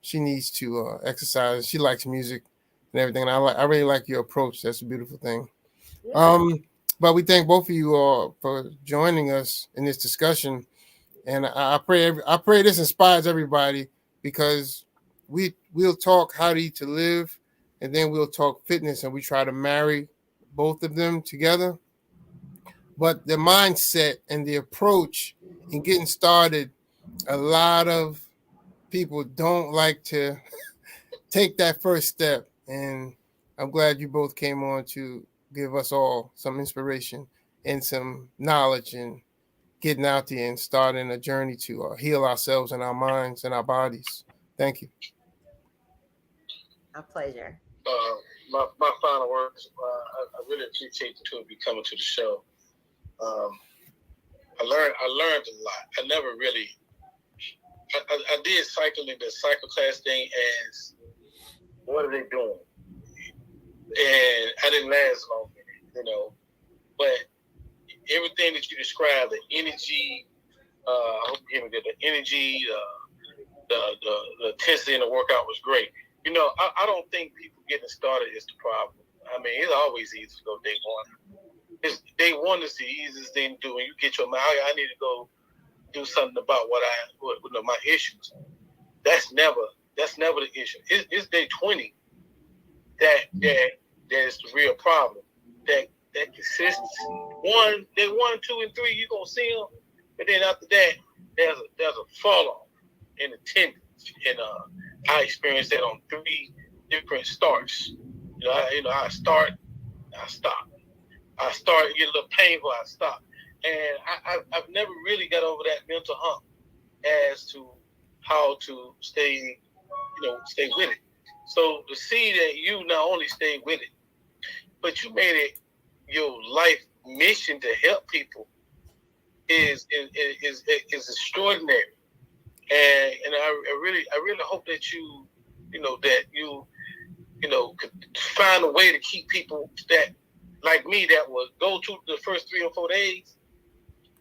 she needs to exercise. She likes music and everything. And I really like your approach. That's a beautiful thing. Yeah. But we thank both of you all for joining us in this discussion. And I pray this inspires everybody because we'll talk how to eat to live, and then we'll talk fitness, and we try to marry both of them together. But the mindset and the approach in getting started, a lot of people don't like to take that first step. And I'm glad you both came on to give us all some inspiration and some knowledge and getting out there and starting a journey to heal ourselves and our minds and our bodies. Thank you. My pleasure. My final words. I really appreciate the two of you coming to the show. I learned a lot. I never really. I did cycling, the cycle class thing as what are they doing, and I didn't last long in it, But everything that you described, the energy, I hope you hear me good. The energy, the intensity in the workout was great. I don't think people getting started is the problem. I mean, it's always easy to go day one. Day one is the easiest thing to do. When you get your mind, I need to go do something about my issues. That's never the issue. It's day 20 that is the real problem. That consistency. Day 1, 2, and 3, you're gonna see them, but then after that, there's a fall off in attendance. And I experienced that on 3 different starts. I start, I stop. I start, get a little painful, I stop. And I've never really got over that mental hump as to how to stay with it. So to see that you not only stayed with it, but you made it your life mission to help people is extraordinary. And I really hope that you could find a way to keep people that like me that will go to the first 3 or 4 days,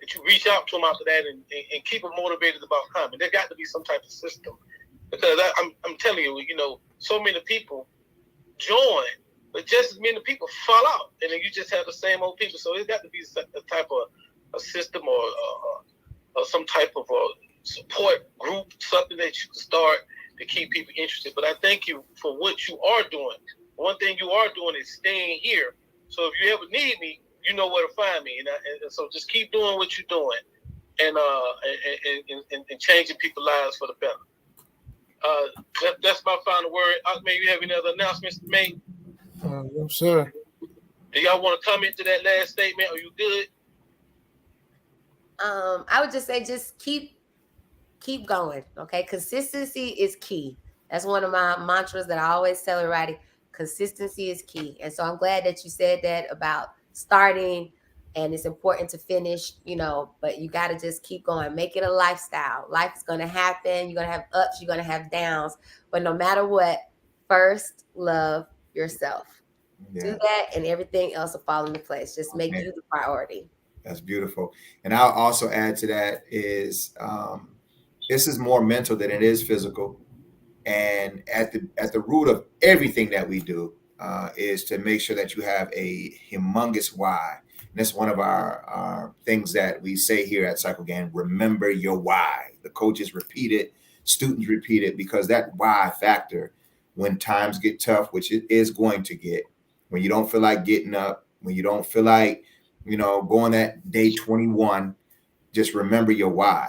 that you reach out to them after that and keep them motivated about coming. There got to be some type of system, because I'm telling you, so many people join but just as many people fall out, and then you just have the same old people. So it's got to be a type of a system or some type of a support group, something that you can start to keep people interested. But I thank you for what you are doing. One thing you are doing is staying here. So if you ever need me, you know where to find me. And so just keep doing what you're doing, and changing people's lives for the better. That's my final word. Maybe you have any other announcements to make? No, sir. Do y'all want to comment to that last statement? Are you good? I would just say, just keep going. Okay, consistency is key. That's one of my mantras that I always tell everybody. Consistency is key, and so I'm glad that you said that about starting. And it's important to finish, but you got to just keep going. Make it a lifestyle. Life is going to happen. You're going to have ups. You're going to have downs. But no matter what, first love yourself. Yeah. Do that, and everything else will fall into place. Just make you the priority. That's beautiful. And I'll also add to that is this is more mental than it is physical. And at the root of everything that we do is to make sure that you have a humongous why. And that's one of our things that we say here at CycleGain. Remember your why. The coaches repeat it, students repeat it, because that why factor, when times get tough, which it is going to get, when you don't feel like getting up, when you don't feel like, going at day 21, just remember your why.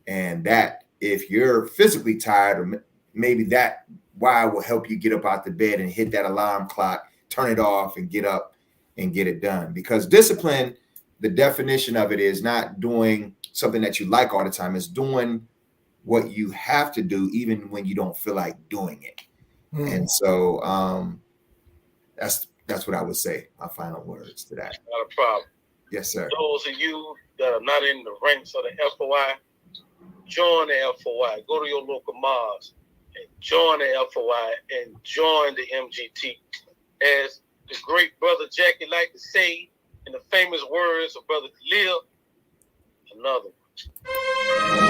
And that if you're physically tired, or maybe that why will help you get up out the bed and hit that alarm clock, turn it off and get up and get it done. Because discipline, the definition of it is not doing something that you like all the time. It's doing what you have to do even when you don't feel like doing it. And so that's what I would say, my final words to that. Not a problem. Yes, sir. Those of you that are not in the ranks of the FOI, join the FOI. Go to your local mosque and join the FOI and join the MGT. As the great brother Jackie liked to say, in the famous words of Brother Khalil, another one.